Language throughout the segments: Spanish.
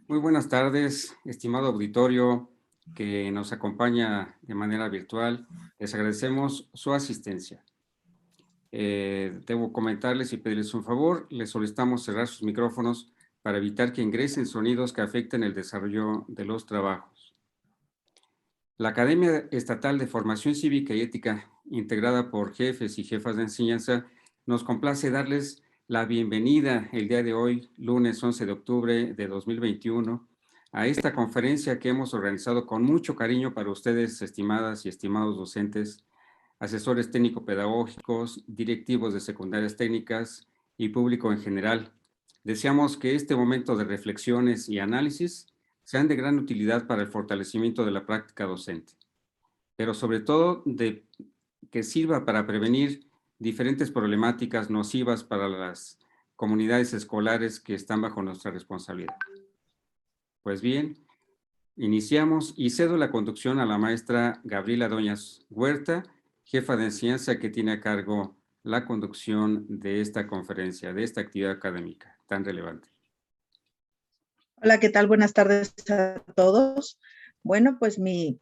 Muy buenas tardes, estimado auditorio que nos acompaña de manera virtual. Les agradecemos su asistencia. Debo comentarles y pedirles un favor. Les solicitamos cerrar sus micrófonos para evitar que ingresen sonidos que afecten el desarrollo de los trabajos. La Academia Estatal de Formación Cívica y Ética, integrada por jefes y jefas de enseñanza, nos complace darles la bienvenida el día de hoy, lunes 11 de octubre de 2021, a esta conferencia que hemos organizado con mucho cariño para ustedes, estimadas y estimados docentes, asesores técnico-pedagógicos, directivos de secundarias técnicas y público en general. Deseamos que este momento de reflexiones y análisis sean de gran utilidad para el fortalecimiento de la práctica docente, pero sobre todo que sirva para prevenir diferentes problemáticas nocivas para las comunidades escolares que están bajo nuestra responsabilidad. Pues bien, iniciamos y cedo la conducción a la maestra Gabriela Doñas Huerta, jefa de enseñanza que tiene a cargo la conducción de esta conferencia, de esta actividad académica tan relevante. Hola, ¿qué tal? Buenas tardes a todos. Bueno, pues mi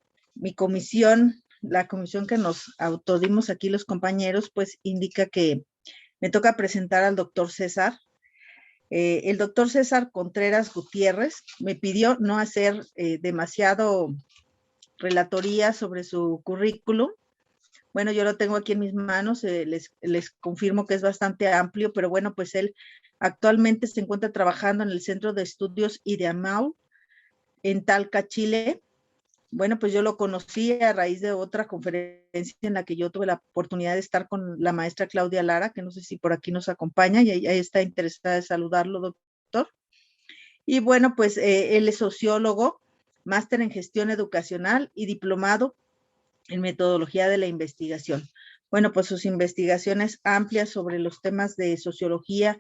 comisión, la comisión que nos autodimos aquí los compañeros, pues indica que me toca presentar al doctor César. El doctor César Contreras Gutiérrez me pidió no hacer demasiado relatoría sobre su currículum. Bueno, yo lo tengo aquí en mis manos, les confirmo que es bastante amplio, pero bueno, pues él actualmente se encuentra trabajando en el Centro de Estudios IDEAMAU en Talca, Chile. Bueno, pues yo lo conocí a raíz de otra conferencia en la que yo tuve la oportunidad de estar con la maestra Claudia Lara, que no sé si por aquí nos acompaña, y ahí está interesada en saludarlo, doctor. Y bueno, pues él es sociólogo, máster en gestión educacional y diplomado en metodología de la investigación. Bueno, pues sus investigaciones amplias sobre los temas de sociología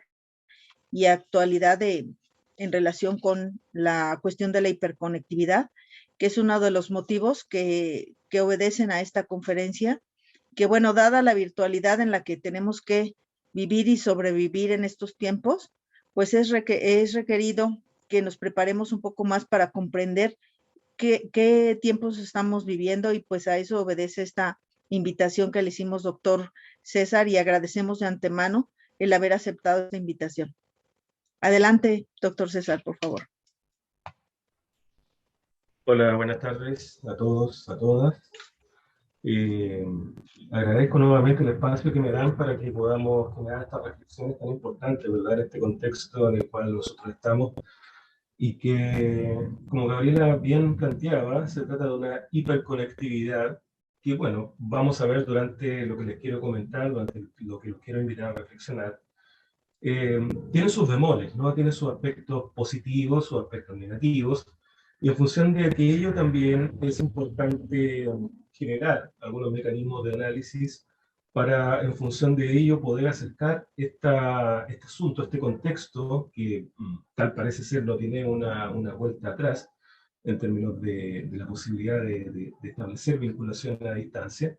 y actualidad en relación con la cuestión de la hiperconectividad, que es uno de los motivos que obedecen a esta conferencia, que bueno, dada la virtualidad en la que tenemos que vivir y sobrevivir en estos tiempos, pues es requerido que nos preparemos un poco más para comprender qué tiempos estamos viviendo, y pues a eso obedece esta invitación que le hicimos, doctor César, y agradecemos de antemano el haber aceptado esta invitación. Adelante, doctor César, por favor. Hola, buenas tardes a todos, a todas. Agradezco nuevamente el espacio que me dan para que podamos generar estas reflexiones tan importantes, ¿verdad?, en este contexto en el cual nosotros estamos, y que, como Gabriela bien planteaba, se trata de una hiperconectividad que, bueno, vamos a ver durante lo que les quiero comentar, durante lo que los quiero invitar a reflexionar. Tiene sus bemoles, ¿no? Tiene sus aspectos positivos, sus aspectos negativos, y en función de aquello también es importante generar algunos mecanismos de análisis para, en función de ello, poder acercar este asunto, este contexto, que tal parece ser no tiene una vuelta atrás en términos de la posibilidad de establecer vinculación a distancia,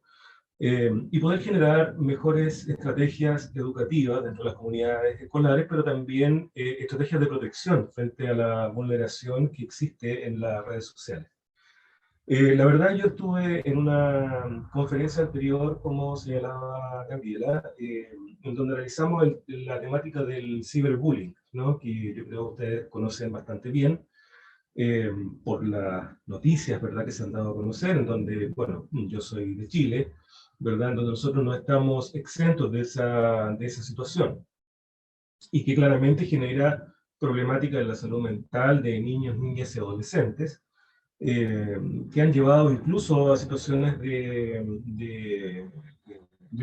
y poder generar mejores estrategias educativas dentro de las comunidades escolares, pero también estrategias de protección frente a la vulneración que existe en las redes sociales. La verdad, yo estuve en una conferencia anterior, como señalaba Gabriela, en donde realizamos la temática del ciberbullying, ¿no?, que yo creo que ustedes conocen bastante bien, por las noticias, ¿verdad?, que se han dado a conocer, en donde, bueno, yo soy de Chile, ¿verdad?, en donde nosotros no estamos exentos de esa situación, y que claramente genera problemática de la salud mental de niños, niñas y adolescentes, que han llevado incluso a situaciones de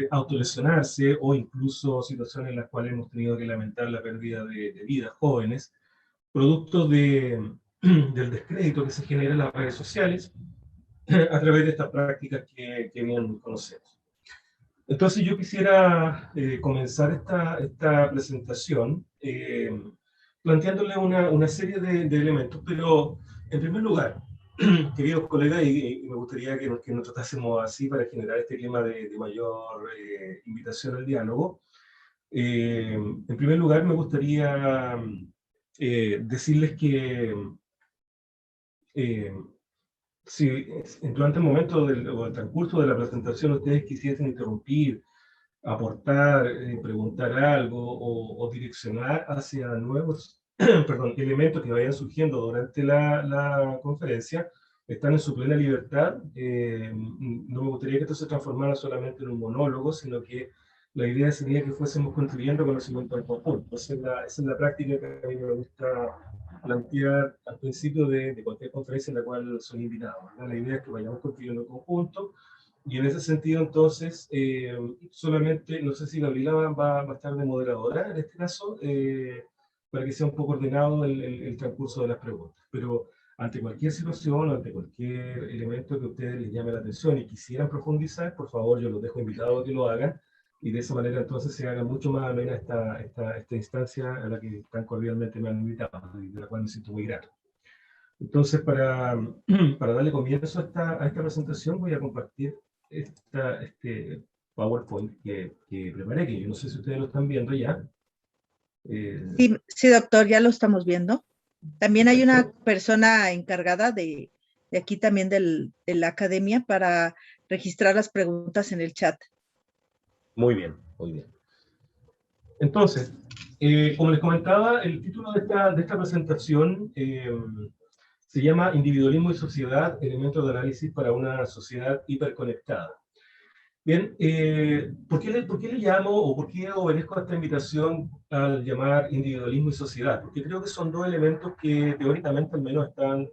autolesionarse, o incluso situaciones en las cuales hemos tenido que lamentar la pérdida de vidas jóvenes, producto del descrédito que se genera en las redes sociales a través de estas prácticas que bien conocemos. Entonces yo quisiera comenzar esta presentación planteándole una serie de elementos, pero en primer lugar, queridos colegas, y me gustaría que nos tratásemos así para generar este clima de mayor invitación al diálogo. En primer lugar, me gustaría decirles que Eh, si durante el momento o el transcurso de la presentación ustedes quisiesen interrumpir, aportar, preguntar algo o direccionar hacia nuevos perdón, elementos que vayan surgiendo durante la conferencia, están en su plena libertad. No me gustaría que esto se transformara solamente en un monólogo, sino que la idea sería que fuésemos construyendo conocimiento en conjunto. Esa es la práctica que a mí me gusta plantear al principio de cualquier conferencia en la cual soy invitado, ¿verdad? La idea es que vayamos construyendo en conjunto, y en ese sentido, entonces, solamente, no sé si Gabriela va a estar de moderadora en este caso, para que sea un poco ordenado el transcurso de las preguntas. Pero ante cualquier situación, ante cualquier elemento que a ustedes les llame la atención y quisieran profundizar, por favor, yo los dejo invitados a que lo hagan, y de esa manera entonces se haga mucho más amena esta instancia a la que tan cordialmente me han invitado, y de la cual me siento muy grato. Entonces, para darle comienzo a esta presentación, voy a compartir este PowerPoint que preparé, que yo no sé si ustedes lo están viendo ya. Sí, sí, doctor, ya lo estamos viendo. También hay una Perfecto. persona encargada de aquí también de la academia para registrar las preguntas en el chat. Muy bien, muy bien. Entonces, como les comentaba, el título de esta presentación se llama Individualismo y Sociedad, elementos de análisis para una sociedad hiperconectada. Bien, ¿por qué le llamo o por qué obedezco a esta invitación al llamar individualismo y sociedad? Porque creo que son dos elementos que teóricamente al menos están,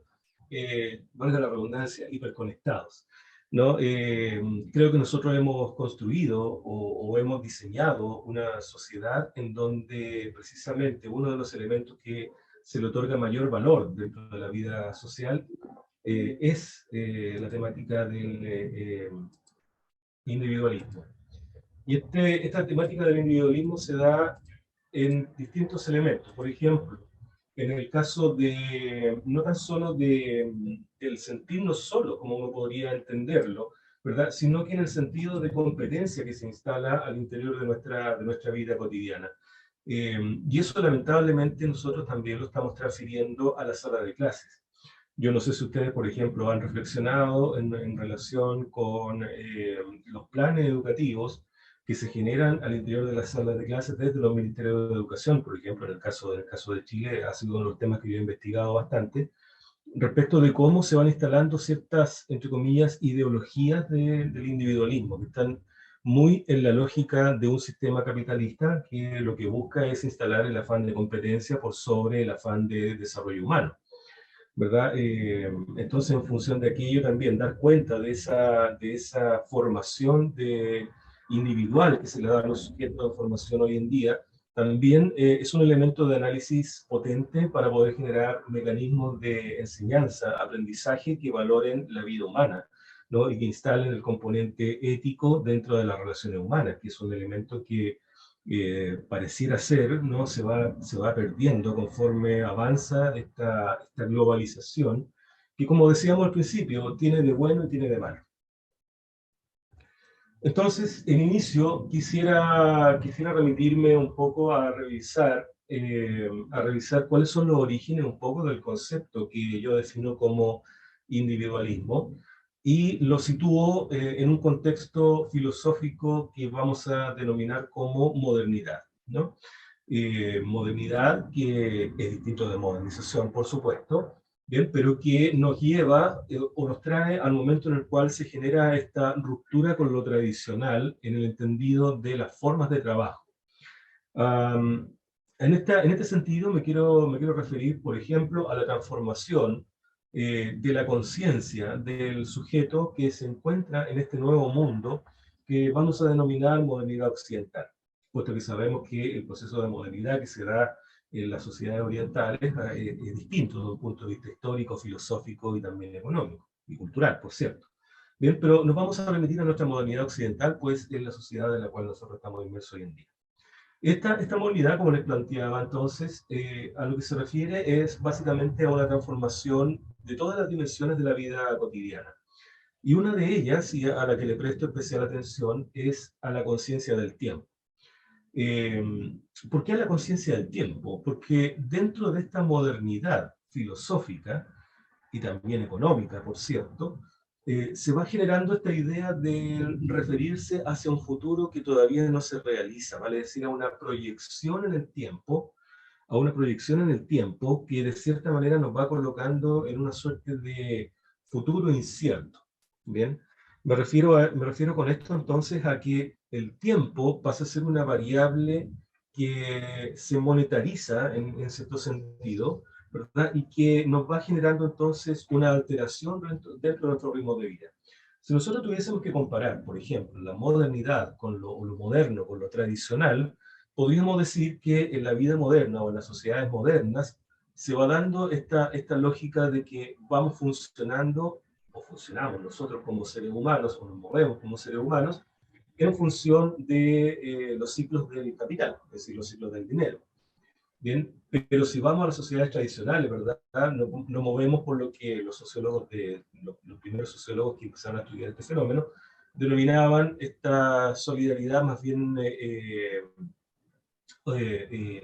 valga la redundancia, hiperconectados, ¿no? Creo que nosotros hemos construido o hemos diseñado una sociedad en donde precisamente uno de los elementos que se le otorga mayor valor dentro de la vida social es la temática del individualismo. Y esta temática del individualismo se da en distintos elementos. Por ejemplo, en el caso de, no tan solo del sentirnos solos, como uno podría entenderlo, ¿verdad? Sino que en el sentido de competencia que se instala al interior de nuestra vida cotidiana. Y eso lamentablemente nosotros también lo estamos transfiriendo a la sala de clases. Yo no sé si ustedes, por ejemplo, han reflexionado en relación con los planes educativos que se generan al interior de las salas de clases desde los ministerios de educación, por ejemplo, en el caso de Chile, ha sido uno de los temas que yo he investigado bastante, respecto de cómo se van instalando ciertas, entre comillas, ideologías del individualismo, que están muy en la lógica de un sistema capitalista que lo que busca es instalar el afán de competencia por sobre el afán de desarrollo humano, ¿verdad? Entonces, en función de aquello, también dar cuenta de esa formación individual que se le da a los sujetos de formación hoy en día, también es un elemento de análisis potente para poder generar mecanismos de enseñanza, aprendizaje que valoren la vida humana, ¿no? Y que instalen el componente ético dentro de las relaciones humanas, que es un elemento que pareciera ser, ¿no? se va perdiendo conforme avanza esta globalización, que como decíamos al principio, tiene de bueno y tiene de malo. Entonces, en inicio, quisiera remitirme un poco a revisar cuáles son los orígenes un poco del concepto que yo defino como individualismo, y lo sitúo en un contexto filosófico que vamos a denominar como modernidad, ¿no? Modernidad que es distinto de modernización, por supuesto, bien, pero que nos lleva o nos trae al momento en el cual se genera esta ruptura con lo tradicional en el entendido de las formas de trabajo. En este sentido me quiero referir, por ejemplo, a la transformación de la conciencia del sujeto que se encuentra en este nuevo mundo que vamos a denominar modernidad occidental, puesto que sabemos que el proceso de modernidad que se da en las sociedades orientales es distinto desde un punto de vista histórico, filosófico y también económico y cultural, por cierto. Bien, pero nos vamos a remitir a nuestra modernidad occidental, pues es la sociedad en la cual nosotros estamos inmersos hoy en día. Esta modalidad, como les planteaba entonces, a lo que se refiere es básicamente a una transformación de todas las dimensiones de la vida cotidiana. Y una de ellas, y a la que le presto especial atención, es a la conciencia del tiempo. ¿Por qué a la conciencia del tiempo? Porque dentro de esta modernidad filosófica, y también económica, por cierto, se va generando esta idea de referirse hacia un futuro que todavía no se realiza, vale decir, a una proyección en el tiempo, que de cierta manera nos va colocando en una suerte de futuro incierto. Bien, me refiero con esto entonces a que el tiempo pasa a ser una variable que se monetariza en cierto sentido, ¿verdad? Y que nos va generando entonces una alteración dentro de nuestro ritmo de vida. Si nosotros tuviésemos que comparar, por ejemplo, la modernidad con lo moderno, con lo tradicional, podríamos decir que en la vida moderna o en las sociedades modernas se va dando esta lógica de que vamos funcionando, o funcionamos nosotros como seres humanos, o nos movemos como seres humanos, en función de los ciclos del capital, es decir, los ciclos del dinero. Bien, pero si vamos a las sociedades tradicionales, ¿verdad? No movemos por lo que los sociólogos, los primeros sociólogos que empezaron a estudiar este fenómeno, denominaban esta solidaridad más bien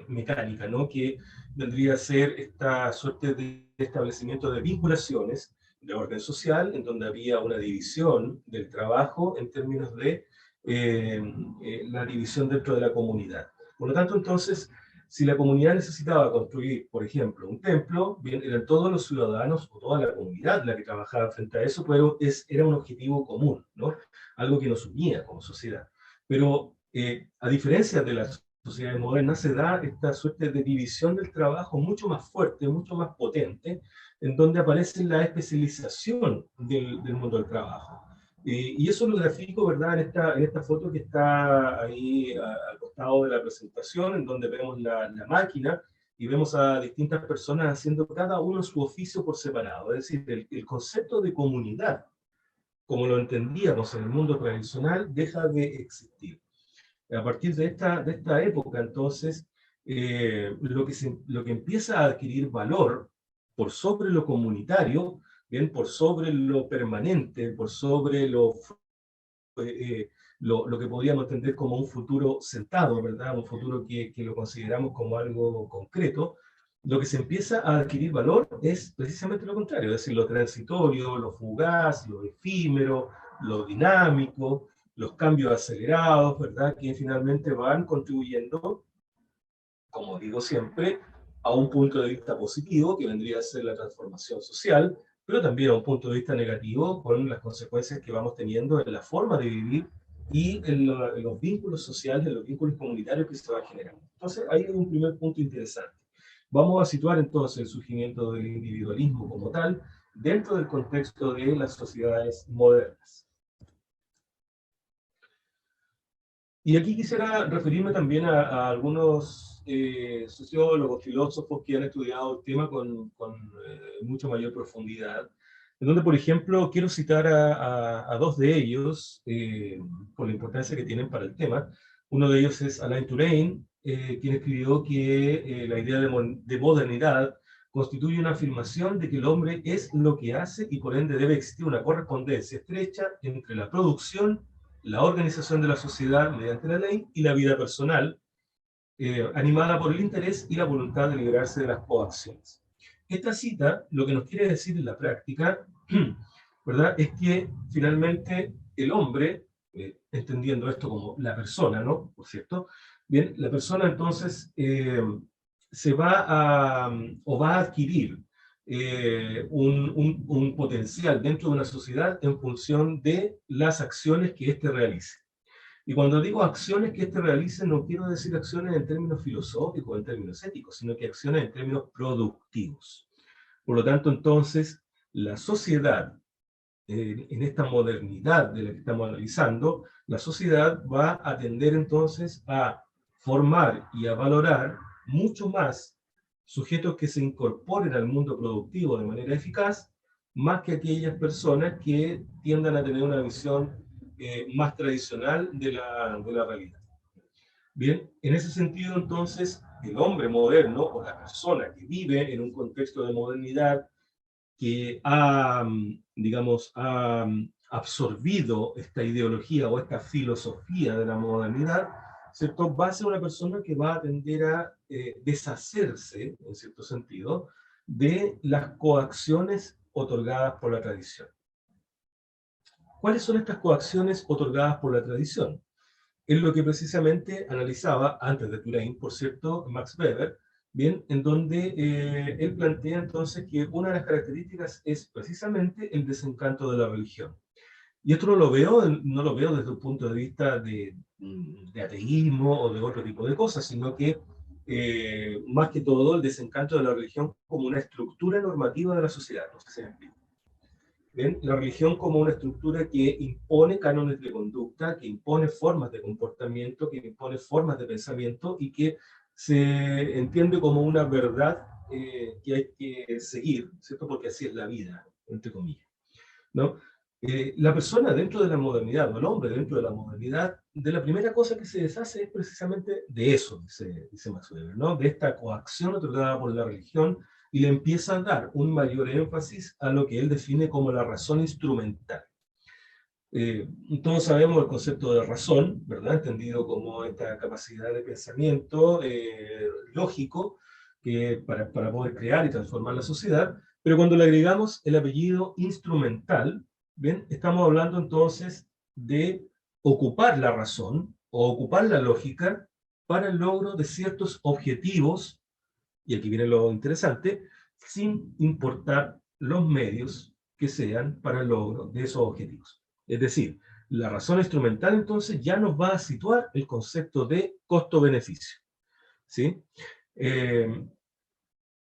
mecánica, ¿no? Que vendría a ser esta suerte de establecimiento de vinculaciones de orden social, en donde había una división del trabajo en términos de la división dentro de la comunidad. Por lo tanto, entonces, si la comunidad necesitaba construir, por ejemplo, un templo, bien, eran todos los ciudadanos o toda la comunidad la que trabajaba frente a eso, pero era un objetivo común, ¿no? Algo que nos unía como sociedad. Pero a diferencia de las sociedades modernas, se da esta suerte de división del trabajo mucho más fuerte, mucho más potente, en donde aparece la especialización del mundo del trabajo. Y eso lo grafico, ¿verdad?, en esta foto que está ahí al costado de la presentación, en donde vemos la máquina y vemos a distintas personas haciendo cada uno su oficio por separado. Es decir, el concepto de comunidad, como lo entendíamos en el mundo tradicional, deja de existir. A partir de esta época, entonces, lo que empieza a adquirir valor por sobre lo comunitario, bien, por sobre lo permanente, por sobre lo que podríamos entender como un futuro sentado, ¿verdad? Un futuro que lo consideramos como algo concreto. Lo que se empieza a adquirir valor es precisamente lo contrario, es decir, lo transitorio, lo fugaz, lo efímero, lo dinámico, los cambios acelerados, ¿verdad? Que finalmente van contribuyendo, como digo siempre, a un punto de vista positivo, que vendría a ser la transformación social, pero también a un punto de vista negativo, con las consecuencias que vamos teniendo en la forma de vivir y en los vínculos sociales, en los vínculos comunitarios que se van generando. Entonces, ahí hay un primer punto interesante. Vamos a situar entonces el surgimiento del individualismo como tal dentro del contexto de las sociedades modernas. Y aquí quisiera referirme también a algunos sociólogos, filósofos que han estudiado el tema con mucha mayor profundidad, en donde, por ejemplo, quiero citar a dos de ellos, por la importancia que tienen para el tema. Uno de ellos es Alain Touraine, quien escribió que la idea de modernidad constituye una afirmación de que el hombre es lo que hace y por ende debe existir una correspondencia estrecha entre la producción, la organización de la sociedad mediante la ley y la vida personal, animada por el interés y la voluntad de liberarse de las coacciones. Esta cita lo que nos quiere decir en la práctica, ¿verdad?, es que finalmente el hombre, entendiendo esto como la persona, ¿no?, por cierto, bien, la persona entonces se va a adquirir un potencial dentro de una sociedad en función de las acciones que éste realice. Y cuando digo acciones que éste realice, no quiero decir acciones en términos filosóficos, en términos éticos, sino que acciones en términos productivos. Por lo tanto, entonces, la sociedad, en esta modernidad de la que estamos analizando, la sociedad va a tender entonces a formar y a valorar mucho más sujetos que se incorporen al mundo productivo de manera eficaz, más que aquellas personas que tiendan a tener una visión más tradicional de la realidad. Bien, en ese sentido, entonces, el hombre moderno, o la persona que vive en un contexto de modernidad, que digamos, ha absorbido esta ideología o esta filosofía de la modernidad, ¿cierto?, va a ser una persona que va a tender a deshacerse, en cierto sentido, de las coacciones otorgadas por la tradición. ¿Cuáles son estas coacciones otorgadas por la tradición? Es lo que precisamente analizaba, antes de Tulane, por cierto, Max Weber, bien, en donde él plantea entonces que una de las características es precisamente el desencanto de la religión. Y esto no lo veo desde un punto de vista de ateísmo o de otro tipo de cosas, sino que más que todo el desencanto de la religión como una estructura normativa de la sociedad. No sé si me explico. ¿Ven? La religión como una estructura que impone cánones de conducta, que impone formas de comportamiento, que impone formas de pensamiento y que se entiende como una verdad que hay que seguir, ¿cierto? Porque así es la vida, entre comillas, ¿no? La persona dentro de la modernidad, o el hombre dentro de la modernidad, de la primera cosa que se deshace es precisamente de eso, dice Max Weber, ¿no? De esta coacción otorgada por la religión, y le empieza a dar un mayor énfasis a lo que él define como la razón instrumental. Todos sabemos el concepto de razón, ¿verdad? Entendido como esta capacidad de pensamiento lógico que para poder crear y transformar la sociedad, pero cuando le agregamos el apellido instrumental, ¿bien? Estamos hablando entonces de ocupar la razón o ocupar la lógica para el logro de ciertos objetivos, y aquí viene lo interesante, sin importar los medios que sean para el logro de esos objetivos. Es decir, la razón instrumental entonces ya nos va a situar el concepto de costo-beneficio, ¿sí?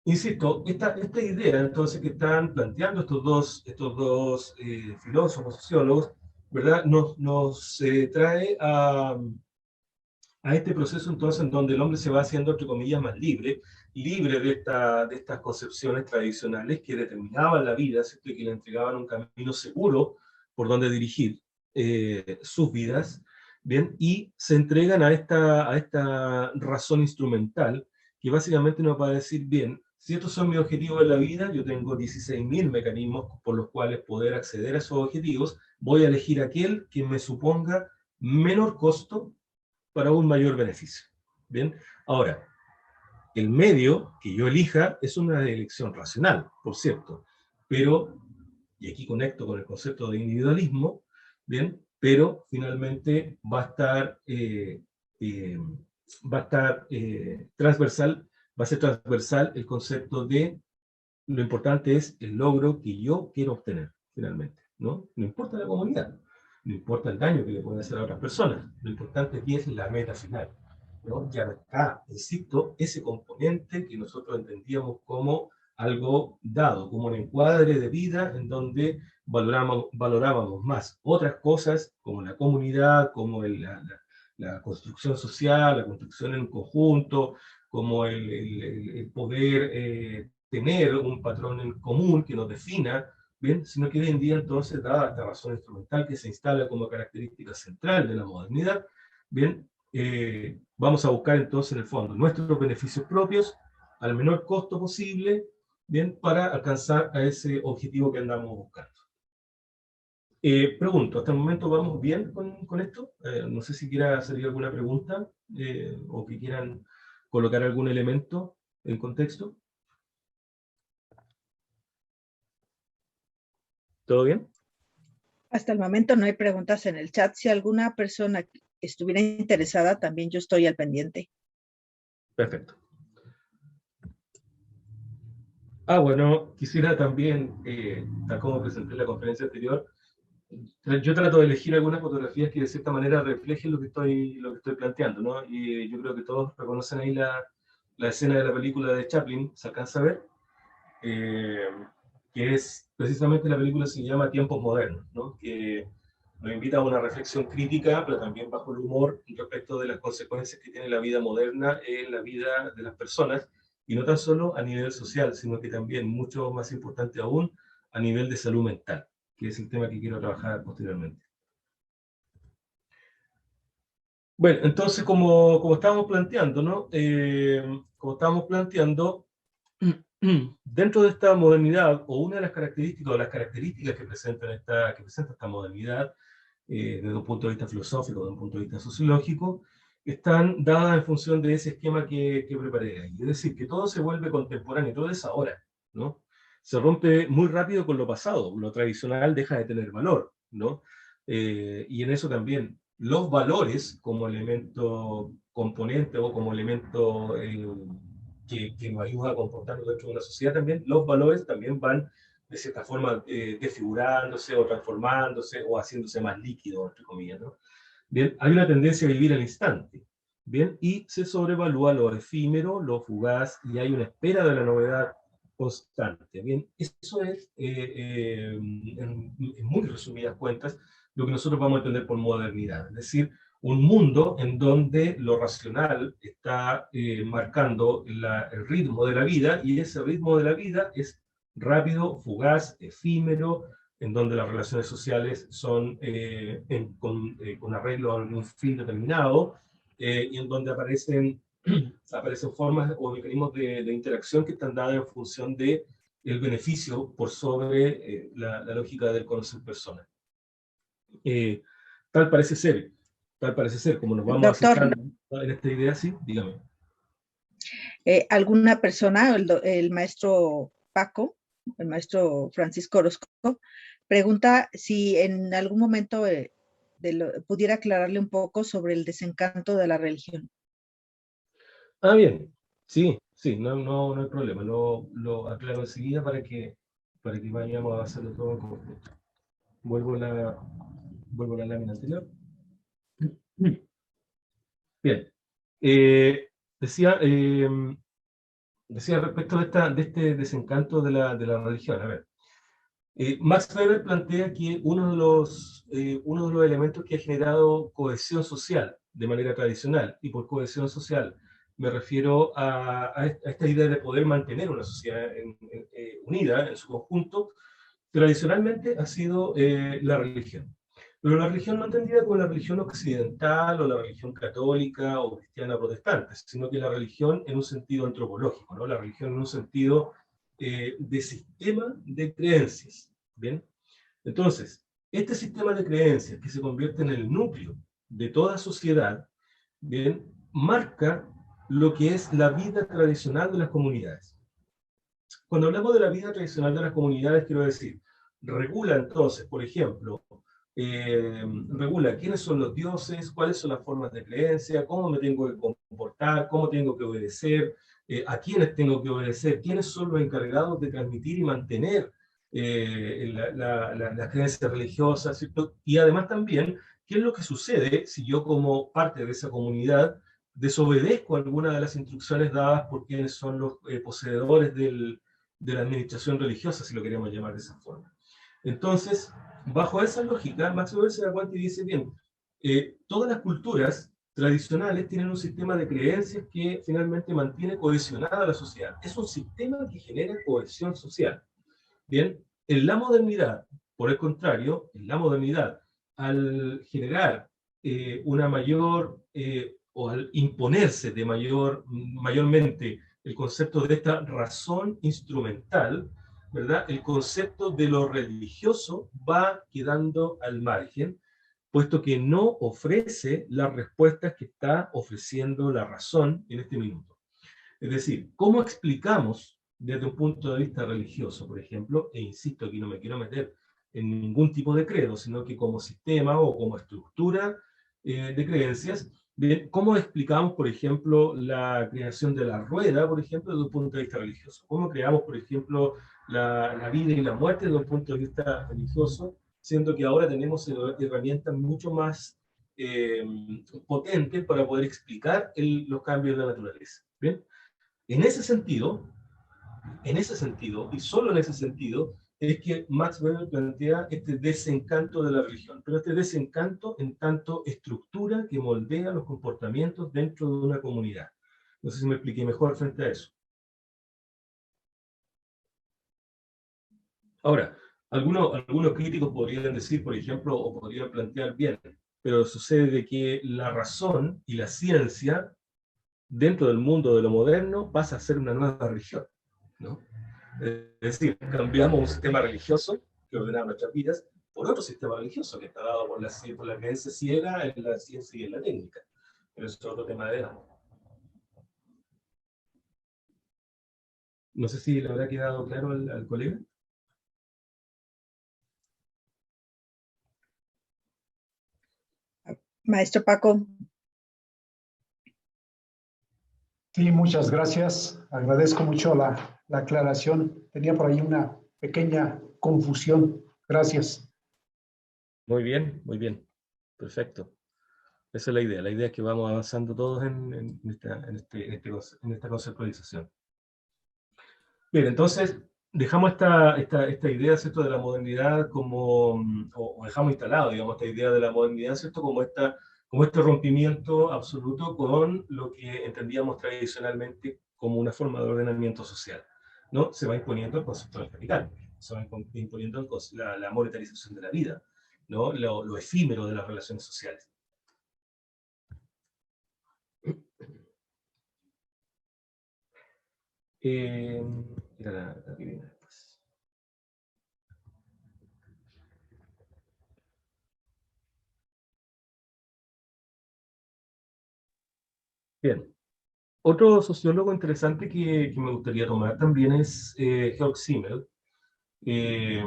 Insisto, esta idea entonces que están planteando estos dos filósofos, sociólogos, ¿verdad? Nos trae a este proceso entonces en donde el hombre se va haciendo, entre comillas, más libre de estas concepciones tradicionales que determinaban la vida, ¿cierto? Y que le entregaban un camino seguro por donde dirigir sus vidas, ¿bien? Y se entregan a esta razón instrumental que básicamente nos va a decir, bien, si estos son mis objetivos en la vida, yo tengo 16.000 mecanismos por los cuales poder acceder a esos objetivos, voy a elegir aquel que me suponga menor costo para un mayor beneficio. Bien, ahora, el medio que yo elija es una elección racional, por cierto, pero, y aquí conecto con el concepto de individualismo, bien, pero finalmente va a ser transversal el concepto de lo importante es el logro que yo quiero obtener, finalmente, ¿no? No importa la comunidad, no importa el daño que le pueden hacer a otras personas, lo importante aquí es la meta final, ¿no? Ya no está, insisto, ese componente que nosotros entendíamos como algo dado, como un encuadre de vida en donde valorábamos más otras cosas, como la comunidad, como la construcción social, la construcción en conjunto, como el poder tener un patrón en común que nos defina, ¿bien? Sino que hoy en día entonces, dada esta razón instrumental que se instala como característica central de la modernidad, ¿bien? Vamos a buscar entonces en el fondo nuestros beneficios propios al menor costo posible, ¿bien? Para alcanzar a ese objetivo que andamos buscando. Pregunto, ¿hasta el momento vamos bien con esto? No sé si quiera hacer alguna pregunta o que quieran colocar algún elemento en contexto. ¿Todo bien? Hasta el momento no hay preguntas en el chat. Si alguna persona estuviera interesada, también yo estoy al pendiente. Perfecto. Bueno, quisiera también, tal como presenté en la conferencia anterior, yo trato de elegir algunas fotografías que de cierta manera reflejen lo que estoy planteando, ¿no? Y yo creo que todos reconocen ahí la escena de la película de Chaplin, se alcanza a ver, que es precisamente la película se llama Tiempos Modernos, ¿no? Que nos invita a una reflexión crítica, pero también bajo el humor respecto de las consecuencias que tiene la vida moderna en la vida de las personas, y no tan solo a nivel social, sino que también, mucho más importante aún, a nivel de salud mental, que es el tema que quiero trabajar posteriormente. Bueno, entonces, como estábamos planteando, ¿no? Como estábamos planteando, dentro de esta modernidad, o una de las características, o las características que presenta esta modernidad, desde un punto de vista filosófico, desde un punto de vista sociológico, están dadas en función de ese esquema que preparé ahí. Es decir, que todo se vuelve contemporáneo, todo es ahora, ¿no? se rompe muy rápido con lo pasado, lo tradicional deja de tener valor, ¿no? Y en eso también los valores como elemento componente o como elemento que nos ayuda a comportarnos dentro de una sociedad también, los valores también van de cierta forma desfigurándose o transformándose o haciéndose más líquidos, entre comillas, ¿no? Bien, hay una tendencia a vivir al instante, bien, y se sobrevalúa lo efímero, lo fugaz, y hay una espera de la novedad constante, bien. Eso es, en muy resumidas cuentas, lo que nosotros vamos a entender por modernidad, es decir, un mundo en donde lo racional está marcando el ritmo de la vida, y ese ritmo de la vida es rápido, fugaz, efímero, en donde las relaciones sociales son con arreglo a un fin determinado, y en donde aparecen formas o mecanismos de interacción que están dadas en función de el beneficio por sobre la lógica del conocer personas. Eh, tal parece ser, como nos vamos Doctor, acercando en esta idea, sí, dígame. ¿alguna persona, el maestro Paco, el maestro Francisco Orozco, pregunta si en algún momento pudiera aclararle un poco sobre el desencanto de la religión? Ah, bien, sí, no hay problema, lo aclaro enseguida para que vayamos a hacerlo todo en conjunto. Vuelvo a la lámina anterior. Bien. Decía, respecto de este desencanto de la religión. A ver, Max Weber plantea que uno de los elementos que ha generado cohesión social de manera tradicional, y por cohesión social me refiero a esta idea de poder mantener una sociedad unida en su conjunto, tradicionalmente ha sido la religión. Pero la religión no entendida como la religión occidental o la religión católica o cristiana protestante, sino que la religión en un sentido antropológico, ¿no? La religión en un sentido de sistema de creencias. ¿Bien? Entonces, este sistema de creencias que se convierte en el núcleo de toda sociedad, ¿bien? Marca lo que es la vida tradicional de las comunidades. Cuando hablamos de la vida tradicional de las comunidades, quiero decir, regula entonces, por ejemplo, regula quiénes son los dioses, cuáles son las formas de creencia, cómo me tengo que comportar, cómo tengo que obedecer, a quiénes tengo que obedecer, quiénes son los encargados de transmitir y mantener las creencias religiosas, ¿cierto? Y además también, ¿qué es lo que sucede si yo como parte de esa comunidad desobedezco alguna de las instrucciones dadas por quienes son los poseedores de la administración religiosa, si lo queremos llamar de esa forma? Entonces, bajo esa lógica, Max Weber se da cuenta y dice, bien, todas las culturas tradicionales tienen un sistema de creencias que finalmente mantiene cohesionada la sociedad. Es un sistema que genera cohesión social. Bien, en la modernidad, por el contrario, en la modernidad, al generar una mayor, o al imponerse mayormente el concepto de esta razón instrumental, ¿verdad? El concepto de lo religioso va quedando al margen, puesto que no ofrece las respuestas que está ofreciendo la razón en este minuto. Es decir, ¿cómo explicamos desde un punto de vista religioso, por ejemplo, e insisto, aquí no me quiero meter en ningún tipo de credo, sino que como sistema o como estructura de creencias, bien, ¿cómo explicamos, por ejemplo, la creación de la rueda, por ejemplo, desde un punto de vista religioso? ¿Cómo creamos, por ejemplo, la vida y la muerte desde un punto de vista religioso, siendo que ahora tenemos herramientas mucho más potentes para poder explicar los cambios de la naturaleza? ¿Bien? En ese sentido, y solo en ese sentido, es que Max Weber plantea este desencanto de la religión, pero este desencanto en tanto estructura que moldea los comportamientos dentro de una comunidad. No sé si me expliqué mejor frente a eso. Ahora, algunos críticos podrían decir, por ejemplo, o podrían plantear bien, pero sucede de que la razón y la ciencia dentro del mundo de lo moderno pasa a ser una nueva religión, ¿no? Es decir, cambiamos un sistema religioso que ordena nuestras vidas por otro sistema religioso que está dado por la creencia ciega en la ciencia y en la técnica. Pero eso es otro tema de edad. No sé si le habrá quedado claro al colega. Maestro Paco. Sí, muchas gracias. Agradezco mucho la aclaración. Tenía por ahí una pequeña confusión. Gracias. Muy bien, perfecto. Esa es la idea. La idea es que vamos avanzando todos en esta conceptualización. Bien, entonces dejamos esta idea, ¿cierto?, de la modernidad como, o dejamos instalado, digamos, esta idea de la modernidad, ¿cierto?, como este rompimiento absoluto con lo que entendíamos tradicionalmente como una forma de ordenamiento social, ¿no? Se va imponiendo el concepto del capital, se va imponiendo la monetarización de la vida, ¿no? Lo efímero de las relaciones sociales. Era la que viene después. Bien. Otro sociólogo interesante que me gustaría tomar también es Georg Simmel, que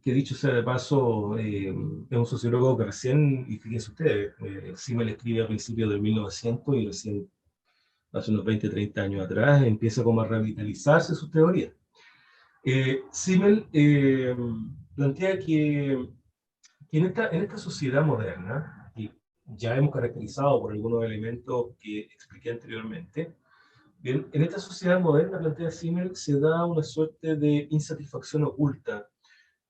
dicho sea de paso, es un sociólogo que recién, y fíjense ustedes, Simmel escribe a principios del 1900 y recién hace unos 20, 30 años atrás empieza como a revitalizarse sus teorías. Simmel plantea que en esta sociedad moderna, y ya hemos caracterizado por algunos elementos que expliqué anteriormente, bien, en esta sociedad moderna, plantea Simmel, se da una suerte de insatisfacción oculta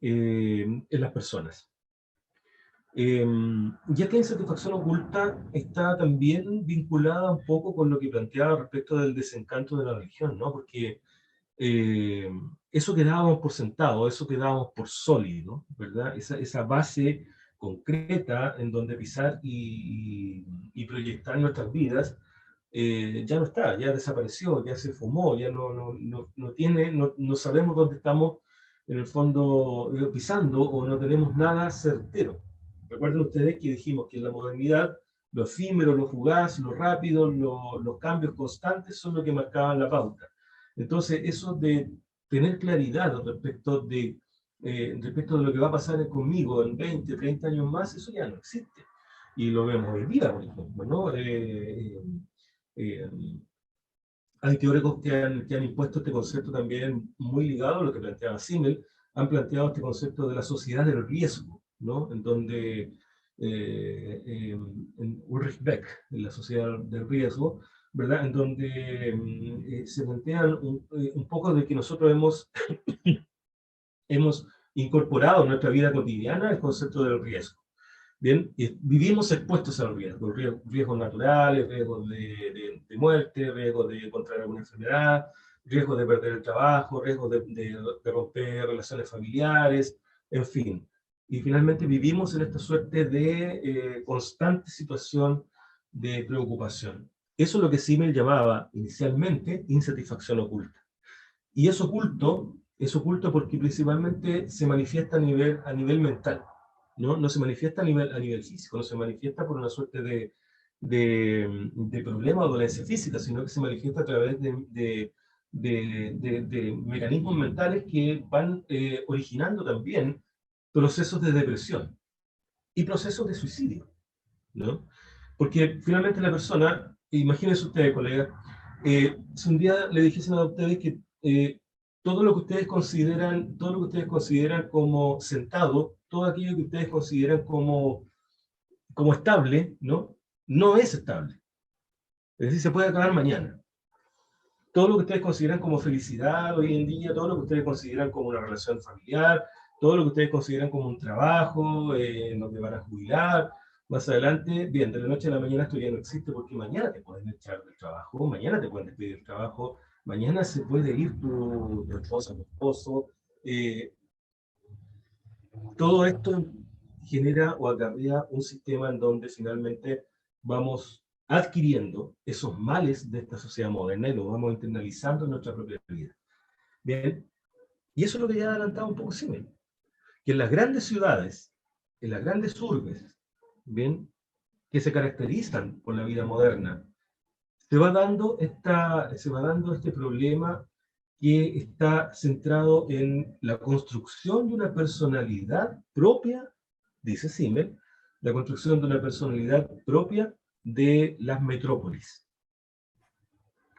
en las personas. Ya que la insatisfacción oculta está también vinculada un poco con lo que planteaba respecto del desencanto de la religión, ¿no? Porque eso que dábamos por sentado, eso que dábamos por sólido, ¿verdad? Esa base concreta en donde pisar y proyectar nuestras vidas, ya no está, ya desapareció, ya se fumó, ya no sabemos dónde estamos en el fondo pisando o no tenemos nada certero. Recuerden ustedes que dijimos que en la modernidad lo efímero, lo fugaz, lo rápido, los cambios constantes son lo que marcaban la pauta. Entonces, eso de tener claridad respecto de lo que va a pasar conmigo en 20, 30 años más, eso ya no existe. Y lo vemos hoy día, por ejemplo, ¿no? Hay teóricos que han impuesto este concepto también muy ligado a lo que planteaba Simmel, han planteado este concepto de la sociedad del riesgo, ¿no? En donde en Ulrich Beck, en la sociedad del riesgo, ¿verdad? En donde se plantean un poco de que nosotros hemos incorporado en nuestra vida cotidiana el concepto del riesgo. Bien, vivimos expuestos a los riesgos naturales, riesgos de muerte, riesgos de contraer alguna enfermedad, riesgos de perder el trabajo, riesgos de romper relaciones familiares, en fin. Y finalmente vivimos en esta suerte de constante situación de preocupación. Eso es lo que Simmel llamaba inicialmente insatisfacción oculta. Y es oculto porque principalmente se manifiesta a nivel mental. No se manifiesta a nivel físico, no se manifiesta por una suerte de problema o dolencia física, sino que se manifiesta a través de mecanismos mentales que van originando también procesos de depresión y procesos de suicidio, ¿no? Porque finalmente la persona, imagínense ustedes, colegas, si un día le dijesen a ustedes que todo lo que ustedes consideran como sentado, todo aquello que ustedes consideran como estable, ¿no? No es estable. Es decir, se puede acabar mañana. Todo lo que ustedes consideran como felicidad hoy en día, todo lo que ustedes consideran como una relación familiar, todo lo que ustedes consideran como un trabajo, en donde van a jubilar, más adelante, bien, de la noche a la mañana esto ya no existe porque mañana te pueden echar del trabajo, mañana te pueden despedir del trabajo, mañana se puede ir tu esposa, tu esposo. Todo esto genera o acarrea un sistema en donde finalmente vamos adquiriendo esos males de esta sociedad moderna y los vamos internalizando en nuestra propia vida. Bien, y eso es lo que ya ha adelantado un poco Simmel, que en las grandes ciudades, en las grandes urbes, bien, que se caracterizan por la vida moderna, se va dando este problema que está centrado en la construcción de una personalidad propia, dice Simmel, la construcción de una personalidad propia de las metrópolis,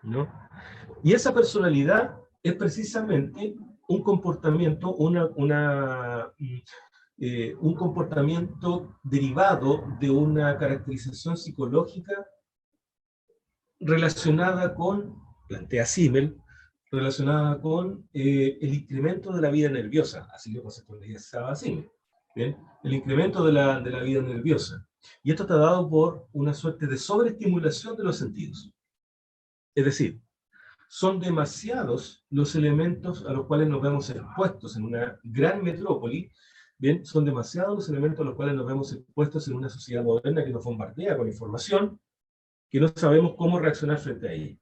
¿no? Y esa personalidad es precisamente un comportamiento, un comportamiento derivado de una caracterización psicológica relacionada con, plantea Simmel, relacionada con el incremento de la vida nerviosa, así lo conceptualizaba Simmel. ¿Bien? El incremento de la vida nerviosa. Y esto está dado por una suerte de sobreestimulación de los sentidos. Es decir, son demasiados los elementos a los cuales nos vemos expuestos en una gran metrópoli. Bien, son demasiados los elementos a los cuales nos vemos expuestos en una sociedad moderna que nos bombardea con información que no sabemos cómo reaccionar frente a ella.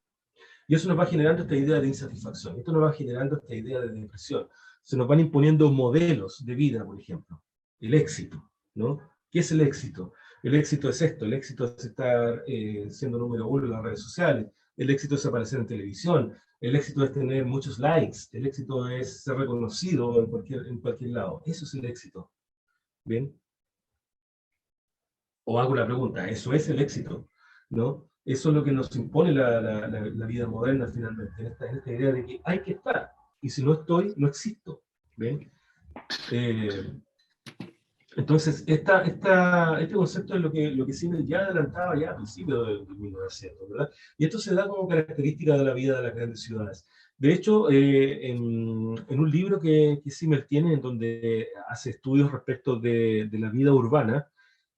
Y eso nos va generando esta idea de insatisfacción, esto nos va generando esta idea de depresión. Se nos van imponiendo modelos de vida, por ejemplo. El éxito, ¿no? ¿Qué es el éxito? El éxito es esto, el éxito es estar siendo número uno en las redes sociales, el éxito es aparecer en televisión, el éxito es tener muchos likes, el éxito es ser reconocido en cualquier lado. Eso es el éxito. ¿Bien? O hago la pregunta, ¿eso es el éxito? ¿No? Eso es lo que nos impone la vida moderna finalmente, en esta idea de que hay que estar, y si no estoy, no existo. ¿Ven? Entonces, este concepto es lo que Simmel ya adelantaba ya a principios del 1900, ¿verdad? Y esto se da como característica de la vida de las grandes ciudades. De hecho, en un libro que Simmel tiene, en donde hace estudios respecto de la vida urbana,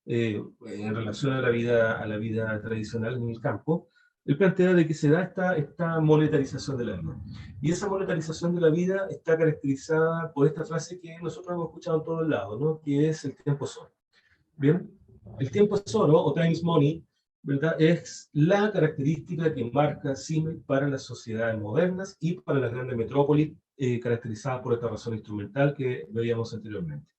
en relación a la vida tradicional en el campo, él plantea de que se da esta monetarización de la vida. Y esa monetarización de la vida está caracterizada por esta frase que nosotros hemos escuchado en todos lados, ¿no? Que es el tiempo es oro. Bien, el tiempo es oro, o time is money, ¿verdad? Es la característica que marca Simmel para las sociedades modernas y para las grandes metrópolis, caracterizadas por esta razón instrumental que veíamos anteriormente.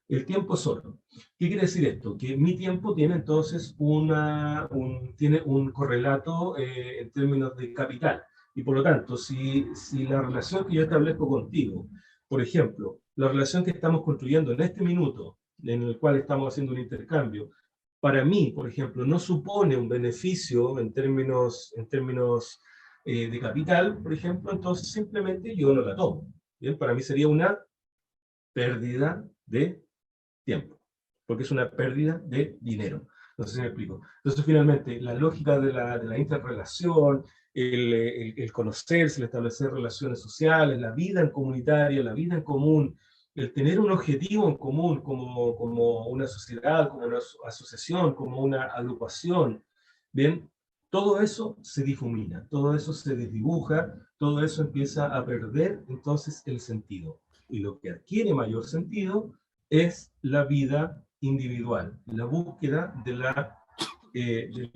El tiempo es oro. ¿Qué quiere decir esto? Que mi tiempo tiene entonces tiene un correlato en términos de capital. Y por lo tanto, si la relación que yo establezco contigo, por ejemplo, la relación que estamos construyendo en este minuto, en el cual estamos haciendo un intercambio, para mí, por ejemplo, no supone un beneficio en términos de capital, por ejemplo, entonces simplemente yo no la tomo. ¿Bien? Para mí sería una pérdida de tiempo, porque es una pérdida de dinero. No sé si me explico. Entonces, finalmente, la lógica de la interrelación, el conocerse, el establecer relaciones sociales, la vida en comunitaria, la vida en común, el tener un objetivo en común como una sociedad, como una asociación, como una agrupación, ¿bien? Todo eso se difumina, todo eso se desdibuja, todo eso empieza a perder entonces el sentido. Y lo que adquiere mayor sentido es la vida individual, la búsqueda del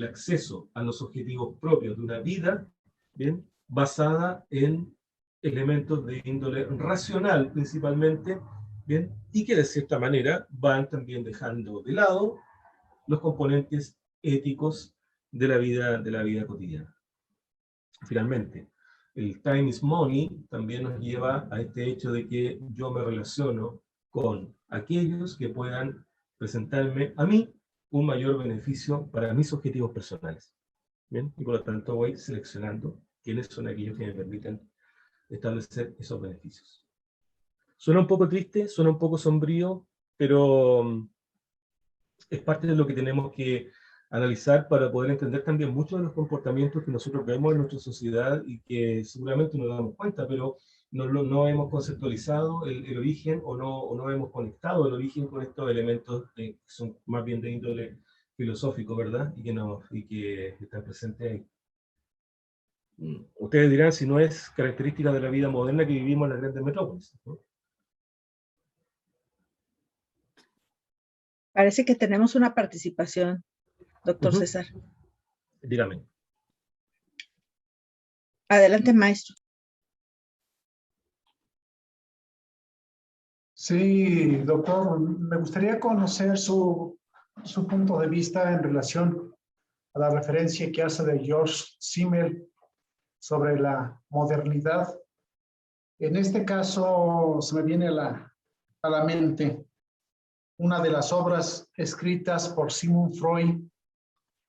acceso a los objetivos propios de una vida, ¿bien? Basada en elementos de índole racional principalmente, ¿bien? Y que de cierta manera van también dejando de lado los componentes éticos de la vida cotidiana. Finalmente, el time is money también nos lleva a este hecho de que yo me relaciono con aquellos que puedan presentarme a mí un mayor beneficio para mis objetivos personales. ¿Bien? Y por lo tanto voy seleccionando quiénes son aquellos que me permiten establecer esos beneficios. Suena un poco triste, suena un poco sombrío, pero es parte de lo que tenemos que analizar para poder entender también muchos de los comportamientos que nosotros vemos en nuestra sociedad y que seguramente no nos damos cuenta, pero no hemos conceptualizado el origen o no hemos conectado el origen con estos elementos que son más bien de índole filosófico, ¿verdad? Y que están presentes ahí. Ustedes dirán si no es característica de la vida moderna que vivimos en las grandes metrópolis, ¿no? Parece que tenemos una participación, doctor César. Dígame. Adelante, maestro. Sí, doctor, me gustaría conocer su punto de vista en relación a la referencia que hace de George Simmel sobre la modernidad En este caso se me viene a la mente una de las obras escritas por Sigmund Freud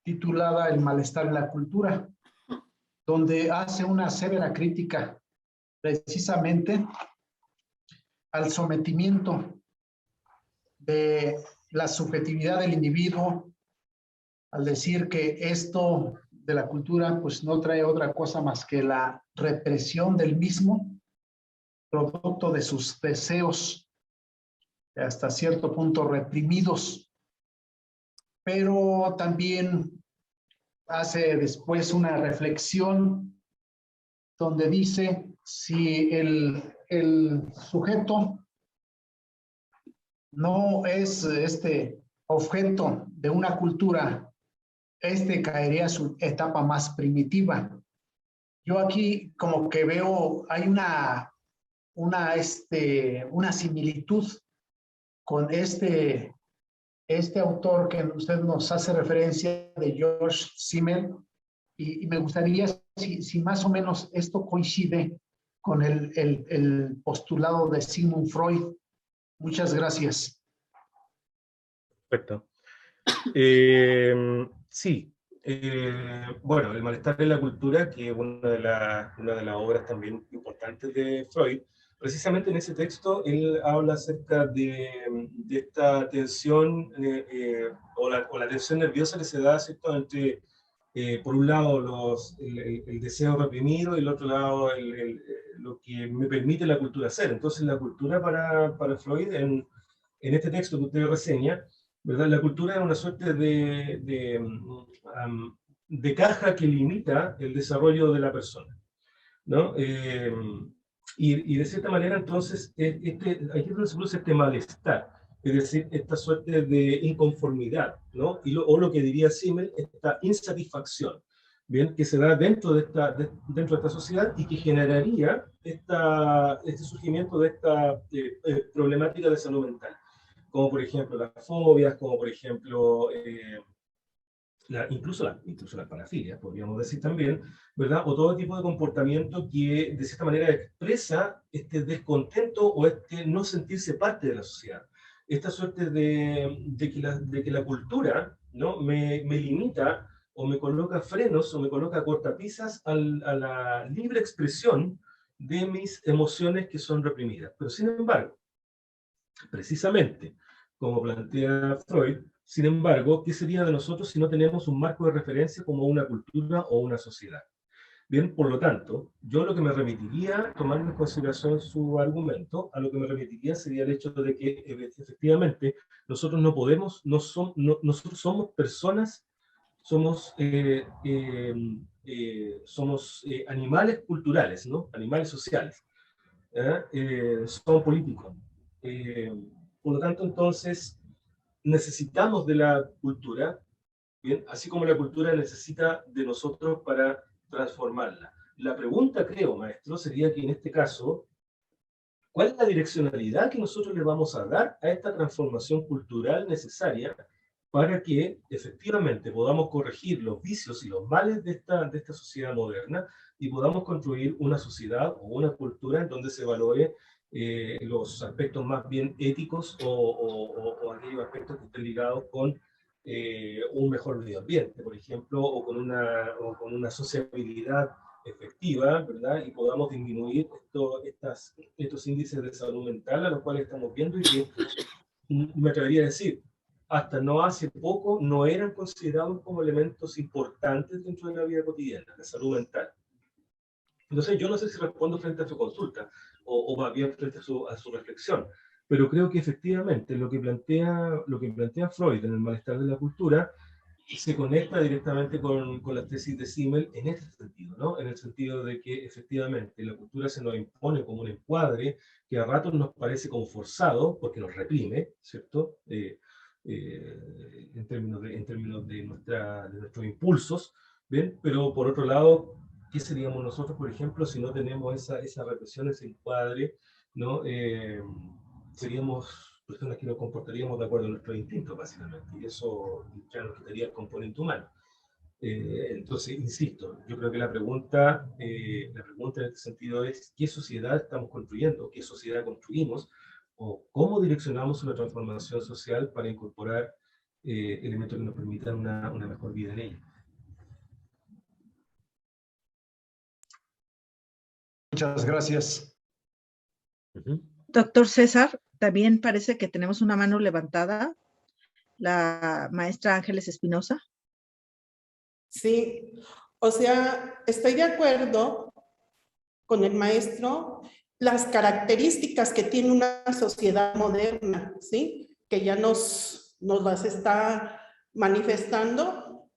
titulada El malestar en la cultura, donde hace una severa crítica precisamente al sometimiento de la subjetividad del individuo, al decir que esto de la cultura pues no trae otra cosa más que la represión del mismo, producto de sus deseos hasta cierto punto reprimidos, pero también hace después una reflexión donde dice si el sujeto no es este objeto de una cultura, este caería a su etapa más primitiva. Yo aquí como que veo, hay una similitud con este autor que usted nos hace referencia de George Simmel, y me gustaría si más o menos esto coincide con el postulado de Sigmund Freud. Muchas gracias. Perfecto. Sí. Bueno, el malestar en la cultura, que es una de las obras también importantes de Freud, precisamente en ese texto él habla acerca de esta tensión o la tensión nerviosa que se da, ¿cierto?, entre, por un lado, el deseo reprimido y el otro lado lo que me permite la cultura ser. Entonces la cultura para Freud, en este texto que usted reseña, ¿verdad? La cultura es una suerte de caja que limita el desarrollo de la persona, ¿no? Y de cierta manera, entonces, aquí es donde se produce este malestar, es decir, esta suerte de inconformidad, ¿no? O lo que diría Simmel, esta insatisfacción, ¿bien? Que se da dentro de esta sociedad y que generaría este surgimiento de esta problemática de salud mental, como por ejemplo las fobias, como por ejemplo incluso las parafilias, podríamos decir también, ¿verdad? O todo tipo de comportamiento que de cierta manera expresa este descontento o este no sentirse parte de la sociedad. Esta suerte de que la cultura, ¿no?, me limita o me coloca frenos o me coloca cortapisas a la libre expresión de mis emociones que son reprimidas. Pero sin embargo, precisamente, como plantea Freud, sin embargo, ¿qué sería de nosotros si no tenemos un marco de referencia como una cultura o una sociedad? Bien, por lo tanto, yo lo que me remitiría, tomando en consideración su argumento, a lo que me remitiría sería el hecho de que efectivamente nosotros no podemos, nosotros somos personas, somos animales culturales, ¿no? Animales sociales. Son políticos. Eh, por lo tanto, entonces, necesitamos de la cultura, ¿bien? Así como la cultura necesita de nosotros para transformarla. La pregunta, creo, maestro, sería que en este caso, ¿cuál es la direccionalidad que nosotros le vamos a dar a esta transformación cultural necesaria para que efectivamente podamos corregir los vicios y los males de esta sociedad moderna y podamos construir una sociedad o una cultura en donde se valore los aspectos más bien éticos o aquellos aspectos que estén ligados con un mejor medio ambiente, por ejemplo, o con una sociabilidad efectiva, ¿verdad? Y podamos disminuir estos índices de salud mental a los cuales estamos viendo y que, me atrevería a decir, hasta no hace poco no eran considerados como elementos importantes dentro de la vida cotidiana, la salud mental. Entonces, yo no sé si respondo frente a su consulta o más bien frente a su reflexión, pero creo que efectivamente lo que plantea Freud en el malestar de la cultura se conecta directamente con la tesis de Simmel en este sentido, ¿no? En el sentido de que efectivamente la cultura se nos impone como un encuadre que a ratos nos parece como forzado porque nos reprime, ¿cierto? En términos de nuestros impulsos, ¿bien? Pero por otro lado, ¿qué seríamos nosotros, por ejemplo, si no tenemos esa represión, ese encuadre, ¿no? Seríamos personas que nos comportaríamos de acuerdo a nuestros instintos, básicamente, y eso ya nos quitaría el componente humano. Entonces, insisto, yo creo que la pregunta en este sentido es ¿qué sociedad estamos construyendo? ¿Qué sociedad construimos? ¿O cómo direccionamos una transformación social para incorporar elementos que nos permitan una mejor vida en ella? Muchas gracias. Doctor César, también parece que tenemos una mano levantada, la maestra Ángeles Espinosa. Sí, o sea, estoy de acuerdo con el maestro, las características que tiene una sociedad moderna, ¿sí? Que ya nos las está manifestando,